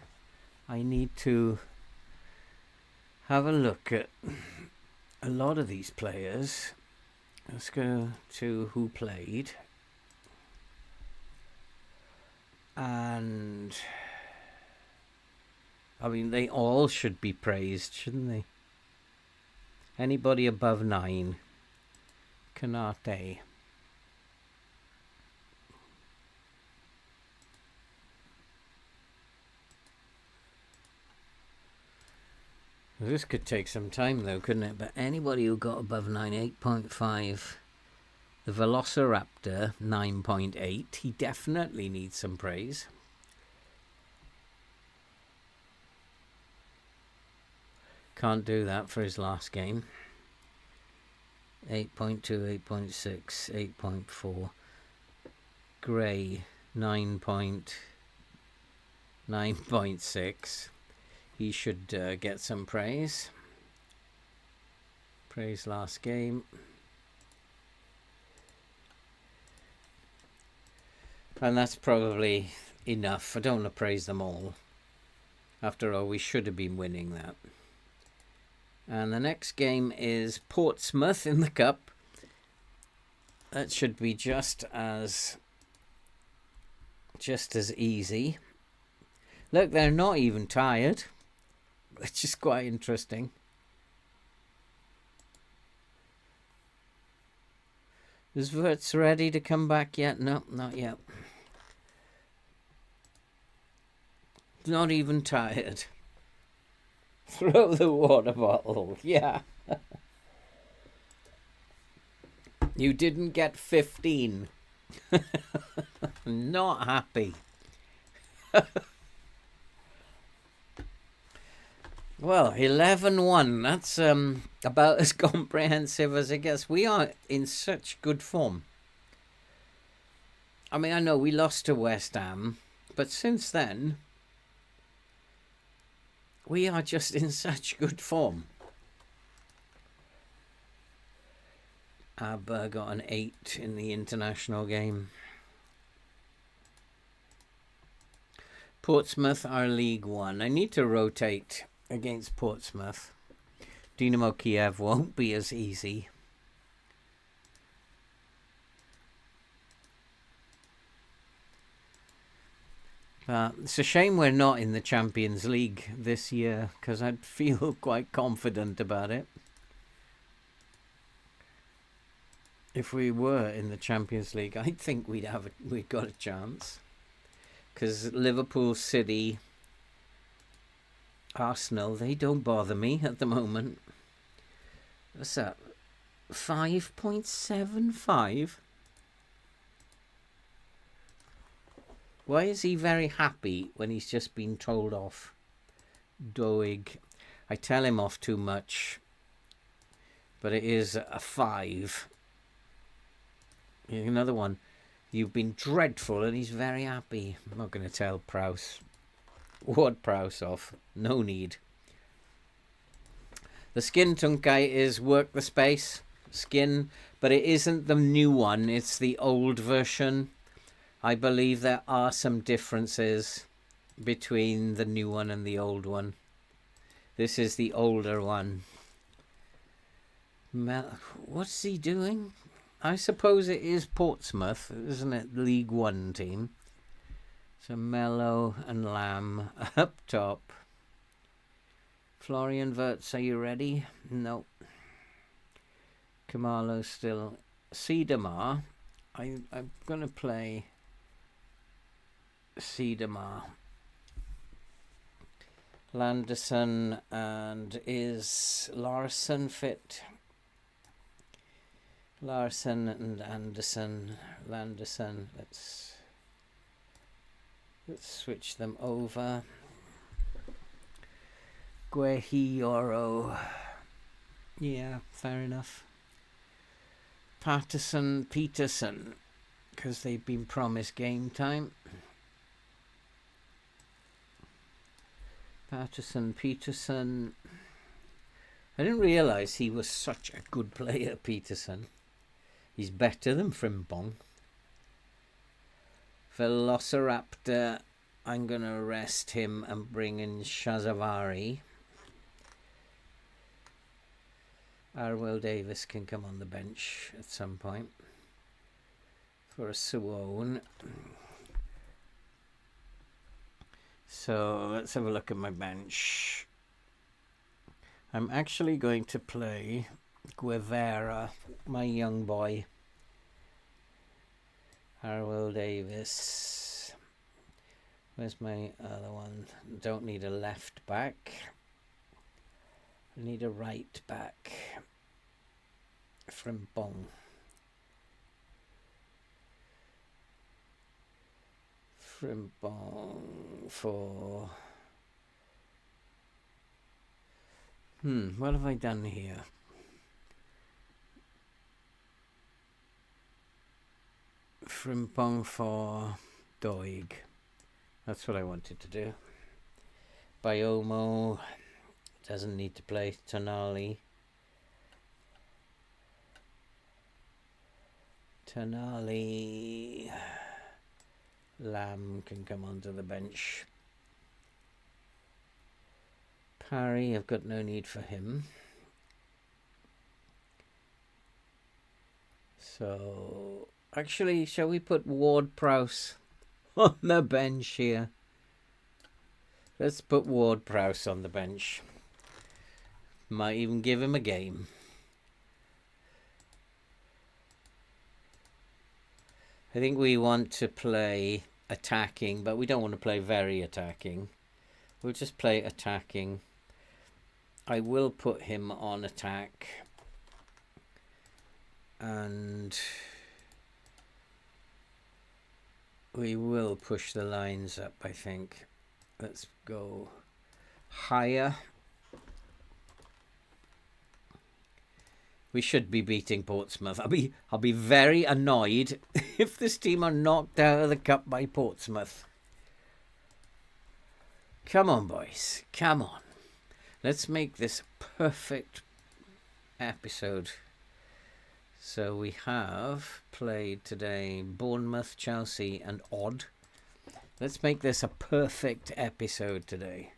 I need to have a look at a lot of these players. Let's go to who played. And I mean, they all should be praised, shouldn't they? Anybody above 9. Kanate. This could take some time though, couldn't it? But anybody who got above 9, 8.5. The Velociraptor, 9.8. He definitely needs some praise. Can't do that for his last game. 8.2, 8.6, 8.4. Gray, 9.6. He should get some praise. Praise last game. And that's probably enough. I don't want to praise them all. After all, we should have been winning that. And the next game is Portsmouth in the Cup. That should be just as easy. Look, they're not even tired. It's just quite interesting. Is Verts ready to come back yet? No, not yet. Not even tired. Throw the water bottle. Yeah. You didn't get 15. Not happy. Well, 11-1. That's about as comprehensive as it gets. We are in such good form. I mean, I know we lost to West Ham, but since then, we are just in such good form. Abba got an 8 in the international game. Portsmouth are League One. I need to rotate against Portsmouth. Dynamo Kiev won't be as easy. It's a shame we're not in the Champions League this year, because I'd feel quite confident about it. If we were in the Champions League, I think we'd got a chance. Because Liverpool, City, Arsenal, they don't bother me at the moment. What's that? 5.75? Why is he very happy when he's just been told off? Doig. I tell him off too much. But it is a 5. Another one. You've been dreadful, and he's very happy. I'm not going to tell Ward Prowse off. No need. The skin Tunkai is work the space. Skin. But it isn't the new one. It's the old version. I believe there are some differences between the new one and the old one. This is the older one. What's he doing? I suppose it is Portsmouth, isn't it? League One team. So Mello and Lamb up top. Florian Wirtz, are you ready? No. Kamalo still. Siedemar. I'm going to play Siedemar. Landerson, and is Larson fit? Larson and Anderson. Landerson. Let's switch them over. Guehioro. Yeah, fair enough. Patterson, Peterson, because they've been promised game time. Patterson, Peterson. I didn't realise he was such a good player, Peterson. He's better than Frimpong. Velociraptor, I'm going to rest him and bring in Shazavari. Arwell Davis can come on the bench at some point for a Suwon. So let's have a look at my bench. I'm actually going to play Guevara, my young boy. Arwell Davis. Where's my other one? Don't need a left back. I need a right back. Frimpong. Frimpong for... what have I done here? Frimpong for Doig. That's what I wanted to do. Biomo doesn't need to play. Tonali. Lamb can come onto the bench. Parry, I've got no need for him. So, actually, shall we put Ward-Prowse on the bench here? Let's put Ward-Prowse on the bench. Might even give him a game. I think we want to play attacking, but we don't want to play very attacking. We'll just play attacking. I will put him on attack. And we will push the lines up, I think. Let's go higher. We should be beating Portsmouth. I'll be very annoyed if this team are knocked out of the cup by Portsmouth. Come on, boys. Come on. Let's make this a perfect episode. So we have played today Bournemouth, Chelsea and Odd. Let's make this a perfect episode today.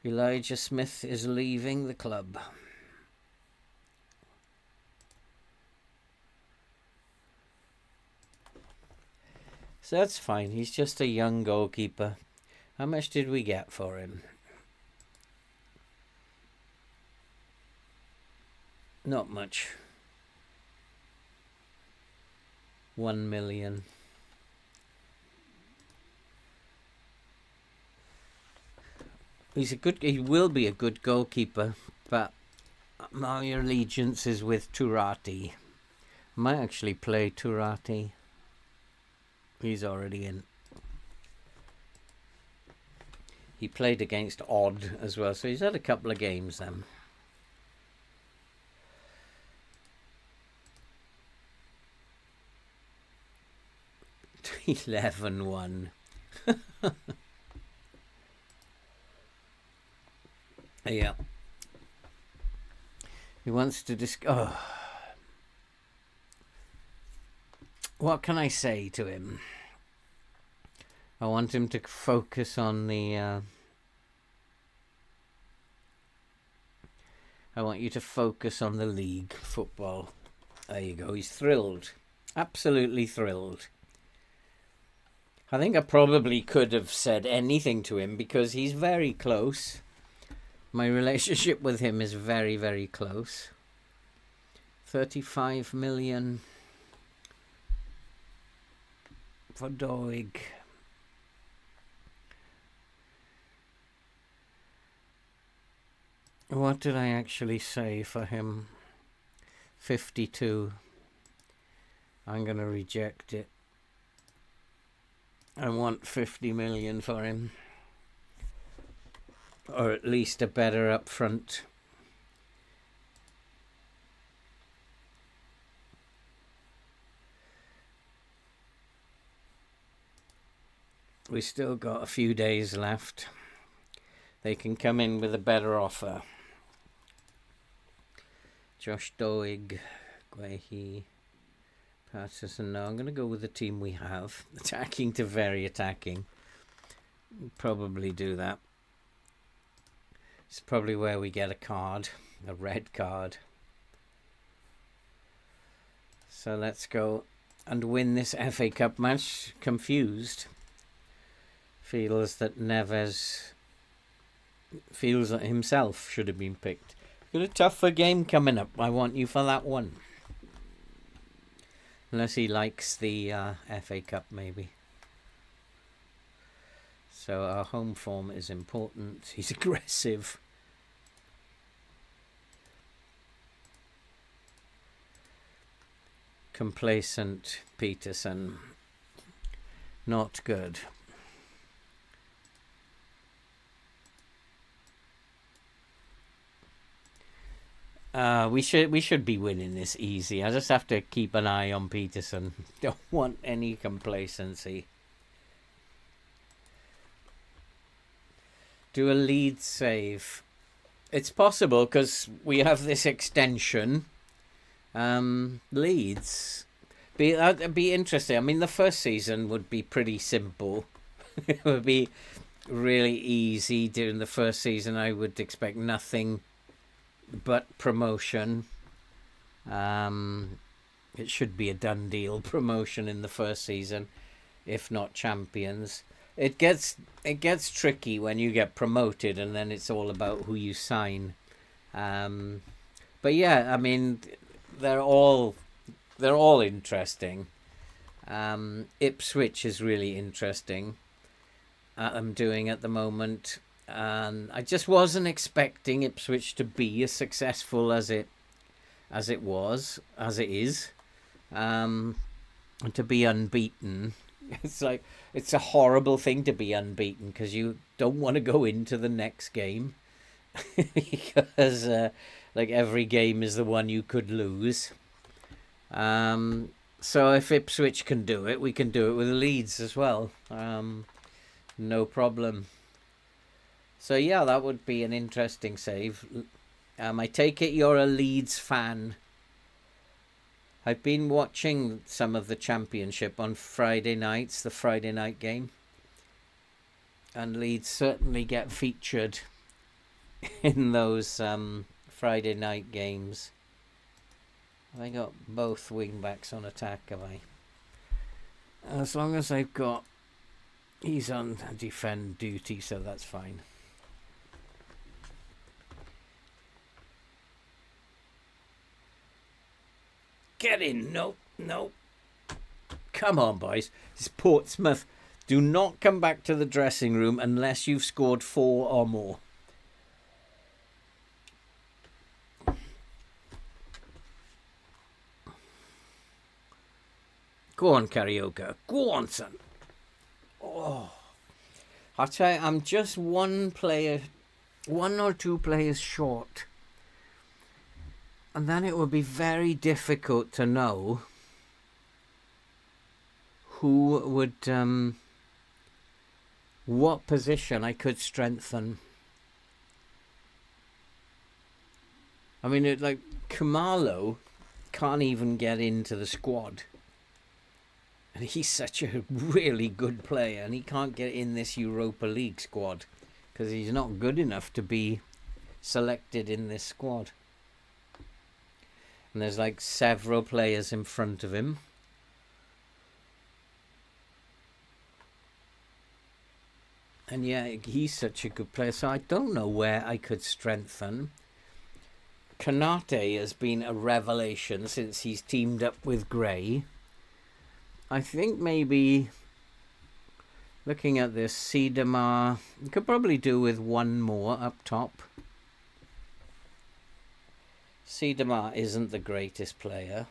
Elijah Smith is leaving the club. So that's fine. He's just a young goalkeeper. How much did we get for him? Not much. 1 million. He will be a good goalkeeper, but my allegiance is with Turati. Might actually play Turati. He's already in. He played against Odd as well, so he's had a couple of games then. $11-1. Yeah. He wants to what can I say to him? I want him to focus on the... I want you to focus on the league football. There you go. He's thrilled. Absolutely thrilled. I think I probably could have said anything to him because he's very close. My relationship with him is very, very close. 35 million for Doig. What did I actually say for him? 52. I'm going to reject it. I want 50 million for him. Or at least a better upfront. We still got a few days left. They can come in with a better offer. Josh Doig, Guehi, Patterson. No, I'm going to go with the team we have. Attacking to very attacking. Probably do that. It's probably where we get a card. A red card. So let's go and win this FA Cup match. Confused. Feels that Neves feels that himself should have been picked. Got a tougher game coming up. I want you for that one. Unless he likes the FA Cup, maybe. So our home form is important. He's aggressive. Complacent Peterson. Not good. We should be winning this easy. I just have to keep an eye on Peterson. Don't want any complacency. Do a lead save. It's possible because we have this extension. Leeds. That'd be interesting. I mean, the first season would be pretty simple. It would be really easy. During the first season, I would expect nothing but promotion. It should be a done deal. Promotion in the first season, if not champions. It gets tricky when you get promoted, and then it's all about who you sign. But yeah, I mean, they're all interesting. Ipswich is really interesting. I'm doing at the moment. And I just wasn't expecting Ipswich to be as successful as it is, and to be unbeaten. It's like, it's a horrible thing to be unbeaten because you don't want to go into the next game because like every game is the one you could lose. So if Ipswich can do it, we can do it with Leeds as well. No problem. So yeah, that would be an interesting save. I take it you're a Leeds fan. I've been watching some of the Championship on Friday nights, the Friday night game. And Leeds certainly get featured in those Friday night games. Have I got both wing backs on attack, have I? As long as I've got... He's on defend duty, so that's fine. Get in. Nope. Come on, boys. This is Portsmouth. Do not come back to the dressing room unless you've scored 4 or more. Go on, Carioca. Go on, son. Oh. I'll tell you, I'm just one or two players short. And then it would be very difficult to know who would, what position I could strengthen. I mean, like, Kumalo can't even get into the squad. And he's such a really good player, and he can't get in this Europa League squad because he's not good enough to be selected in this squad. And there's like several players in front of him. And yeah, he's such a good player. So I don't know where I could strengthen. Kanate has been a revelation since he's teamed up with Gray. I think maybe looking at this, Sidamar, you could probably do with one more up top. Sidamar isn't the greatest player.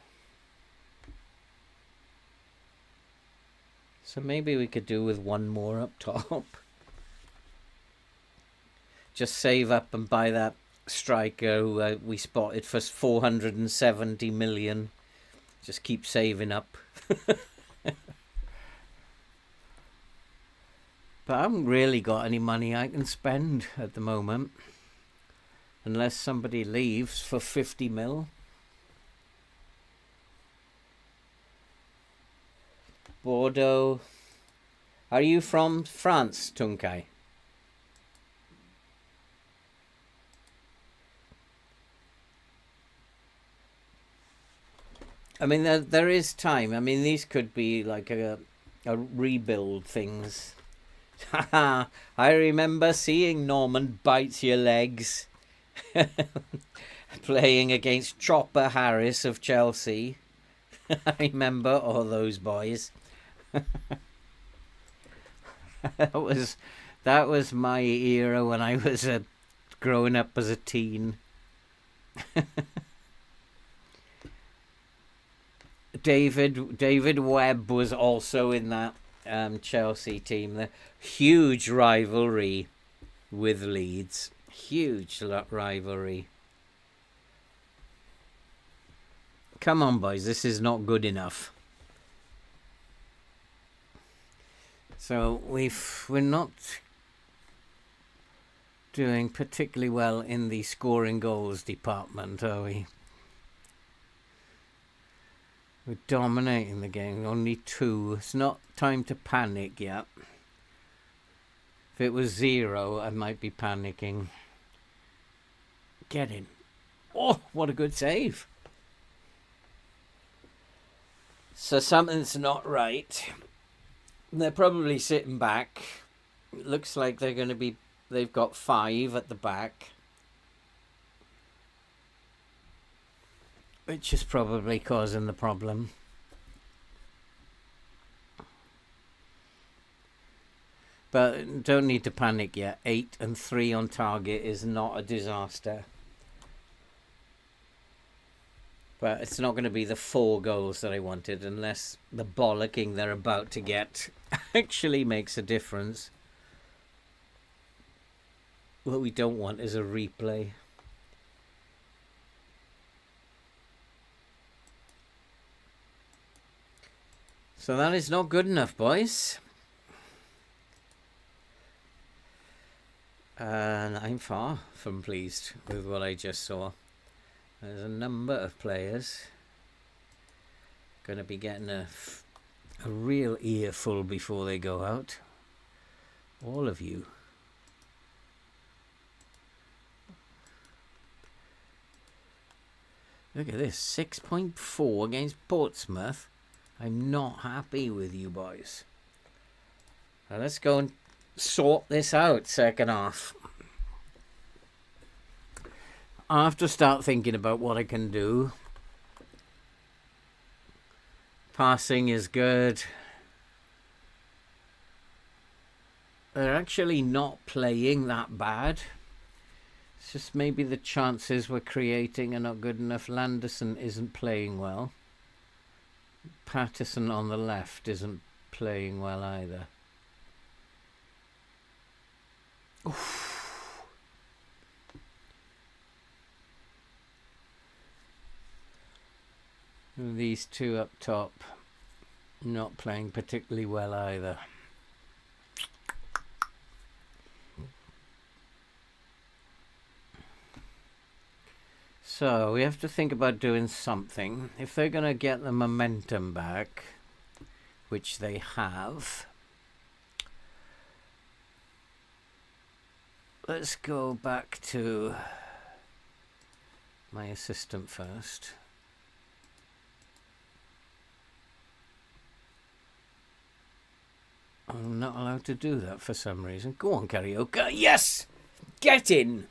So maybe we could do with one more up top. Just save up and buy that striker who we spotted for 470 million. Just keep saving up. But I haven't really got any money I can spend at the moment. Unless somebody leaves for 50 mil. Bordeaux. Are you from France, Tunkai? I mean, there is time. I mean, these could be like a rebuild things. Haha, I remember seeing Norman bites your legs. Playing against Chopper Harris of Chelsea. I remember all those boys. that was my era when I was growing up as a teen. David Webb was also in that Chelsea team. The huge rivalry with Leeds. Huge rivalry. Come on, boys. This is not good enough. So we're not doing particularly well in the scoring goals department, are we? We're dominating the game. Only 2. It's not time to panic yet. If it was 0, I might be panicking. Get in. Oh, what a good save. So something's not right. They're probably sitting back. It looks like they're going to be... They've got 5 at the back. Which is probably causing the problem. But don't need to panic yet. 8 and 3 on target is not a disaster. But it's not going to be the 4 goals that I wanted unless the bollocking they're about to get actually makes a difference. What we don't want is a replay. So that is not good enough, boys. And I'm far from pleased with what I just saw. There's a number of players going to be getting a real earful before they go out. All of you. Look at this, 6.4 against Portsmouth. I'm not happy with you boys. Now let's go and sort this out second half. I have to start thinking about what I can do. Passing is good. They're actually not playing that bad. It's just maybe the chances we're creating are not good enough. Landerson isn't playing well. Patterson on the left isn't playing well either. Oof. These 2 up top not playing particularly well either. So we have to think about doing something. If they're going to get the momentum back, which they have, let's go back to my assistant first. I'm not allowed to do that for some reason. Go on, Karaoke. Yes! Get in!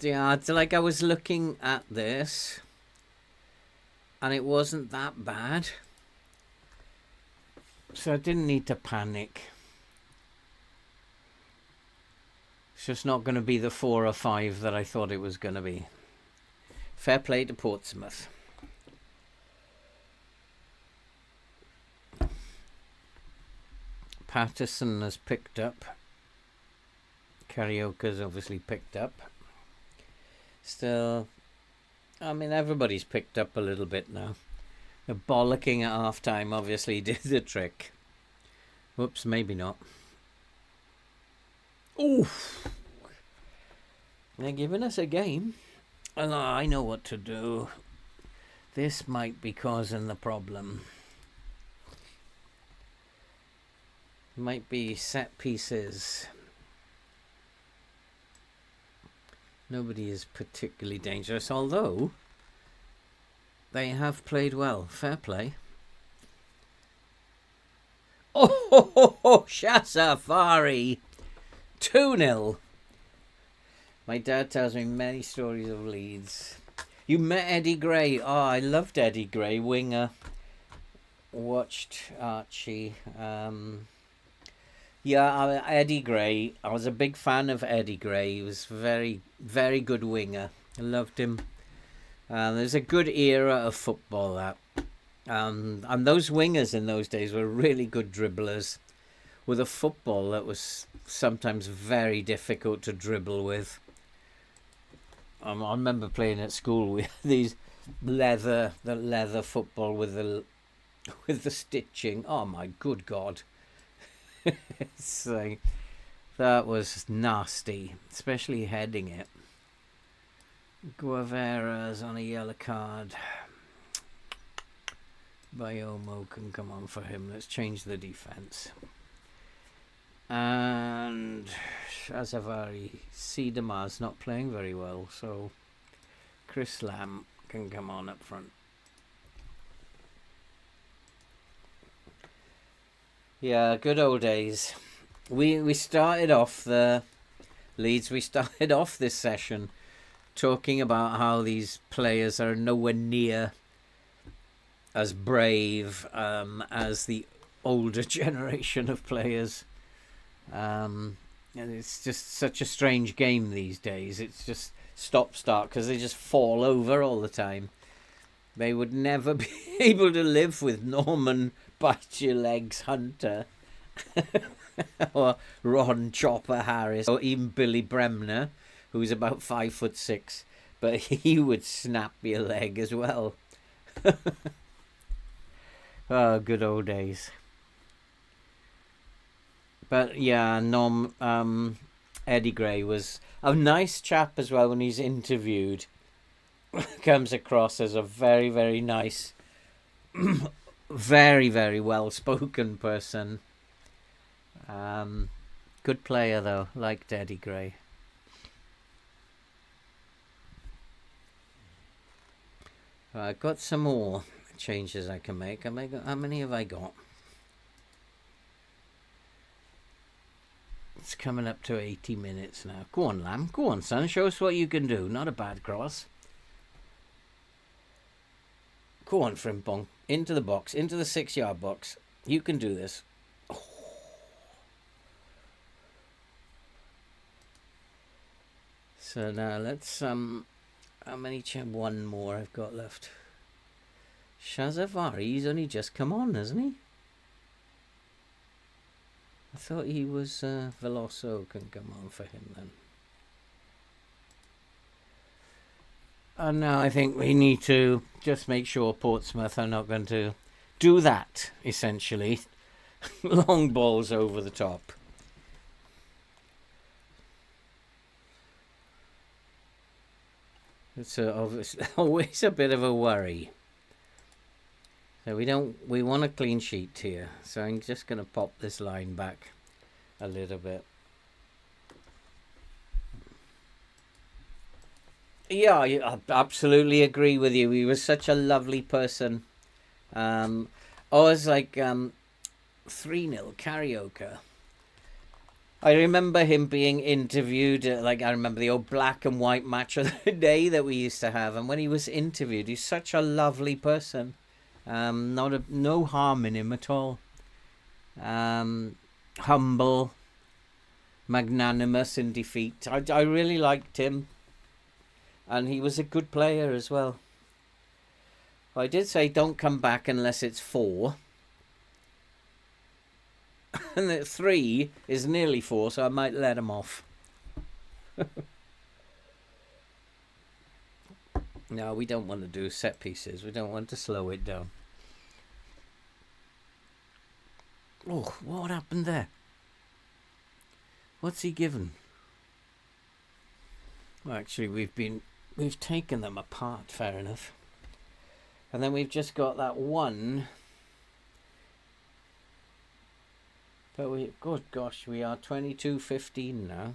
Yeah, it's like I was looking at this and it wasn't that bad. So I didn't need to panic. It's just not going to be the 4 or 5 that I thought it was going to be. Fair play to Portsmouth. Patterson has picked up. Karaoke's obviously picked up. Still, I mean, everybody's picked up a little bit now. The bollocking at half-time obviously did the trick. Whoops, maybe not. Oof! They're giving us a game. Oh, I know what to do. This might be causing the problem. Might be set pieces. Nobody is particularly dangerous, although they have played well. Fair play. Oh, Shasafari! 2-0. My dad tells me many stories of Leeds. You met Eddie Gray. Oh, I loved Eddie Gray, winger. Watched Archie. Yeah, Eddie Gray. I was a big fan of Eddie Gray. He was very, very good winger. I loved him. There's a good era of football, that. And those wingers in those days were really good dribblers with a football that was sometimes very difficult to dribble with. I remember playing at school with these leather football with the stitching. Oh my good God. It's like, that was nasty, especially heading it. Guevara's on a yellow card. Bayomo can come on for him. Let's change the defense. And Shazavari Sidamar's not playing very well, so Chris Lamb can come on up front. Yeah, good old days. We started off the Leeds. We started off this session talking about how these players are nowhere near as brave as the older generation of players. And it's just such a strange game these days. It's just stop-start because they just fall over all the time. They would never be able to live with Norman Bite-Your-Legs Hunter or Ron Chopper Harris or even Billy Bremner, who's about 5'6", but he would snap your leg as well. Oh, good old days. But yeah, Eddie Gray was a nice chap as well when he's interviewed. Comes across as a very, very nice, very, very well-spoken person. Good player, though. Liked Eddie Gray. I've got some more changes I can make. How many have I got? It's coming up to 80 minutes now. Go on, Lamb. Go on, son. Show us what you can do. Not a bad cross. Go on, Frimpong. Into the box. Into the 6-yard box. You can do this. Oh. So now let's... how many... One more I've got left. Shazavari, he's only just come on, hasn't he? I thought he was Veloso can come on for him then. And now I think we need to just make sure Portsmouth are not going to do that, essentially. Long balls over the top. It's obviously always a bit of a worry. So we want a clean sheet here. So I'm just going to pop this line back a little bit. Yeah, I absolutely agree with you. He was such a lovely person. I was like 3-0 Karaoke. I remember him being interviewed. I remember the old black and white match of the day that we used to have. And when he was interviewed, he's such a lovely person. No harm in him at all. Humble, magnanimous in defeat. I really liked him. And he was a good player as well. I did say don't come back unless it's 4. And the 3 is nearly 4, so I might let him off. No, we don't want to do set pieces. We don't want to slow it down. Oh, what happened there? What's he given? Well, actually, we've taken them apart, fair enough. And then we've just got that one. But good gosh, we are 22:15 now.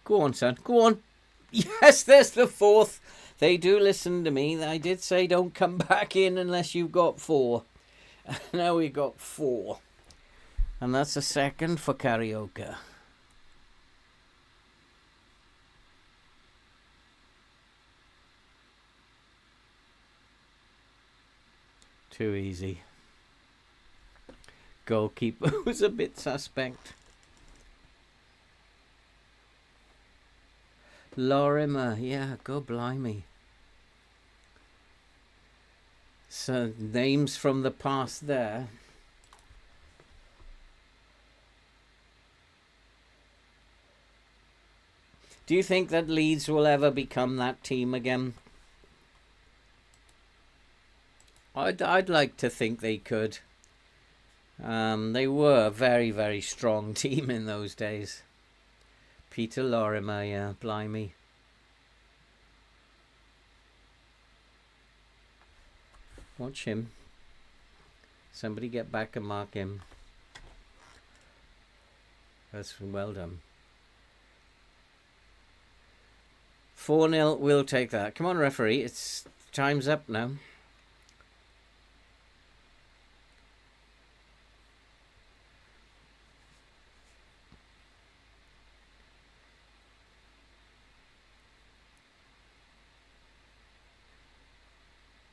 Go on, son. Go on. Yes, there's the 4th. They do listen to me. I did say don't come back in unless you've got 4. Now we got 4. And that's a 2nd for karaoke. Too easy. Goalkeeper was a bit suspect. Lorimer, yeah, go blimey. So names from the past there. Do you think that Leeds will ever become that team again? I'd like to think they could. They were a very, very strong team in those days. Peter Lorimer, yeah, blimey. Watch him. Somebody get back and mark him. That's well done. 4-0, we'll take that. Come on, referee, it's time's up now.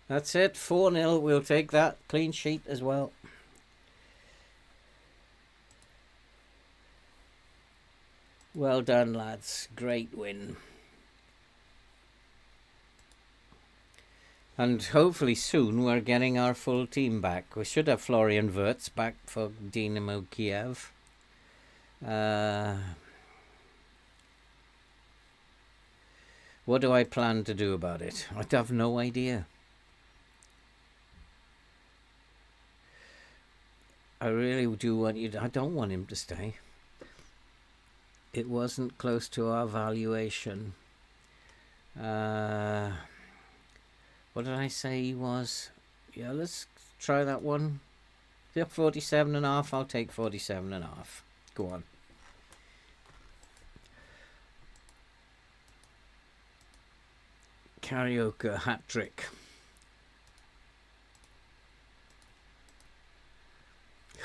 That's it, 4-0, we'll take that. Clean sheet as well. Well done, lads. Great win. And hopefully soon we're getting our full team back. We should have Florian Wirtz back for Dynamo Kiev. What do I plan to do about it? I have no idea. I really do want you to, I don't want him to stay. It wasn't close to our valuation. What did I say he was? Yeah, let's try that one. 47.5, I'll take 47.5. Go on. Karaoke hat-trick.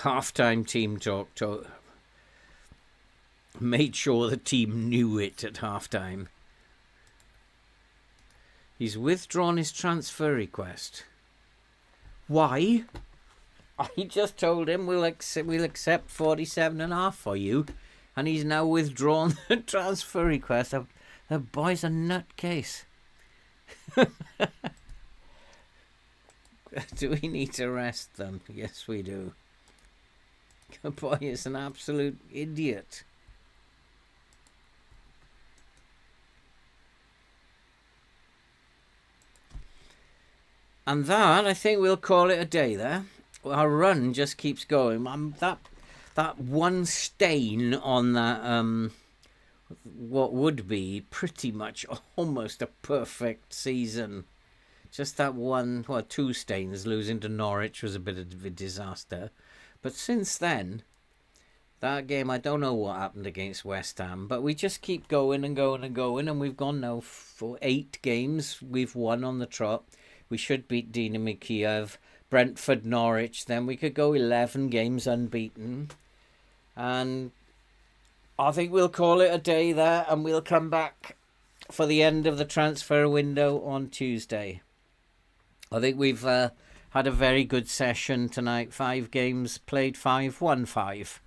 Half-time team talk. Made sure the team knew it at half-time. He's withdrawn his transfer request. Why? I just told him we'll accept 47.5 for you, and he's now withdrawn the transfer request. The boy's a nutcase. Do we need to arrest them? Yes, we do. The boy is an absolute idiot. And that, I think we'll call it a day there. Our run just keeps going. That one stain on that, what would be pretty much almost a perfect season. Just that one, well, 2 stains. Losing to Norwich was a bit of a disaster. But since then, that game, I don't know what happened against West Ham, but we just keep going and going and going, and we've gone now for 8 games. We've won on the trot. We should beat Dynamo Kiev, Brentford, Norwich. Then we could go 11 games unbeaten. And I think we'll call it a day there, and we'll come back for the end of the transfer window on Tuesday. I think we've had a very good session tonight. 5 games played, 5, won 5.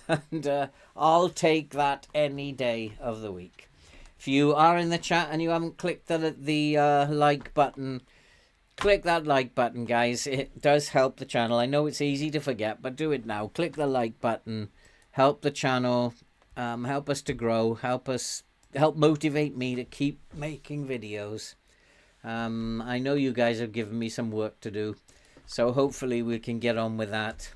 And I'll take that any day of the week. If you are in the chat and you haven't clicked the like button, click that like button, guys. It does help the channel. I know it's easy to forget, but do it now. Click the like button. Help the channel. Help us to grow. Help motivate me to keep making videos. I know you guys have given me some work to do, so hopefully we can get on with that.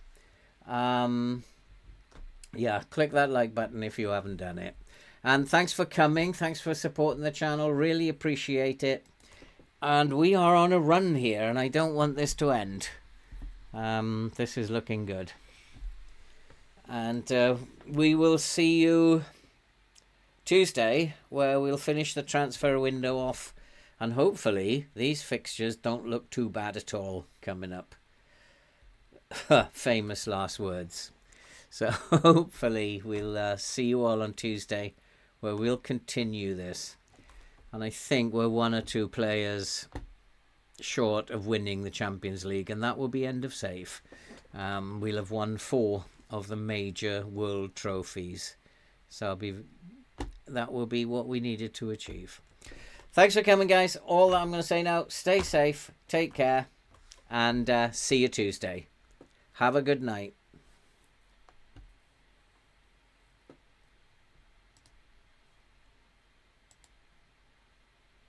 Yeah, click that like button if you haven't done it. And thanks for coming. Thanks for supporting the channel. Really appreciate it. And we are on a run here, and I don't want this to end. This is looking good. And we will see you Tuesday, where we'll finish the transfer window off. And hopefully these fixtures don't look too bad at all coming up. Famous last words. So hopefully we'll see you all on Tuesday, where we'll continue this. And I think we're 1 or 2 players short of winning the Champions League, and that will be end of safe. We'll have won 4 of the major world trophies. So that will be what we needed to achieve. Thanks for coming, guys. All that I'm going to say now, stay safe, take care, and see you Tuesday. Have a good night.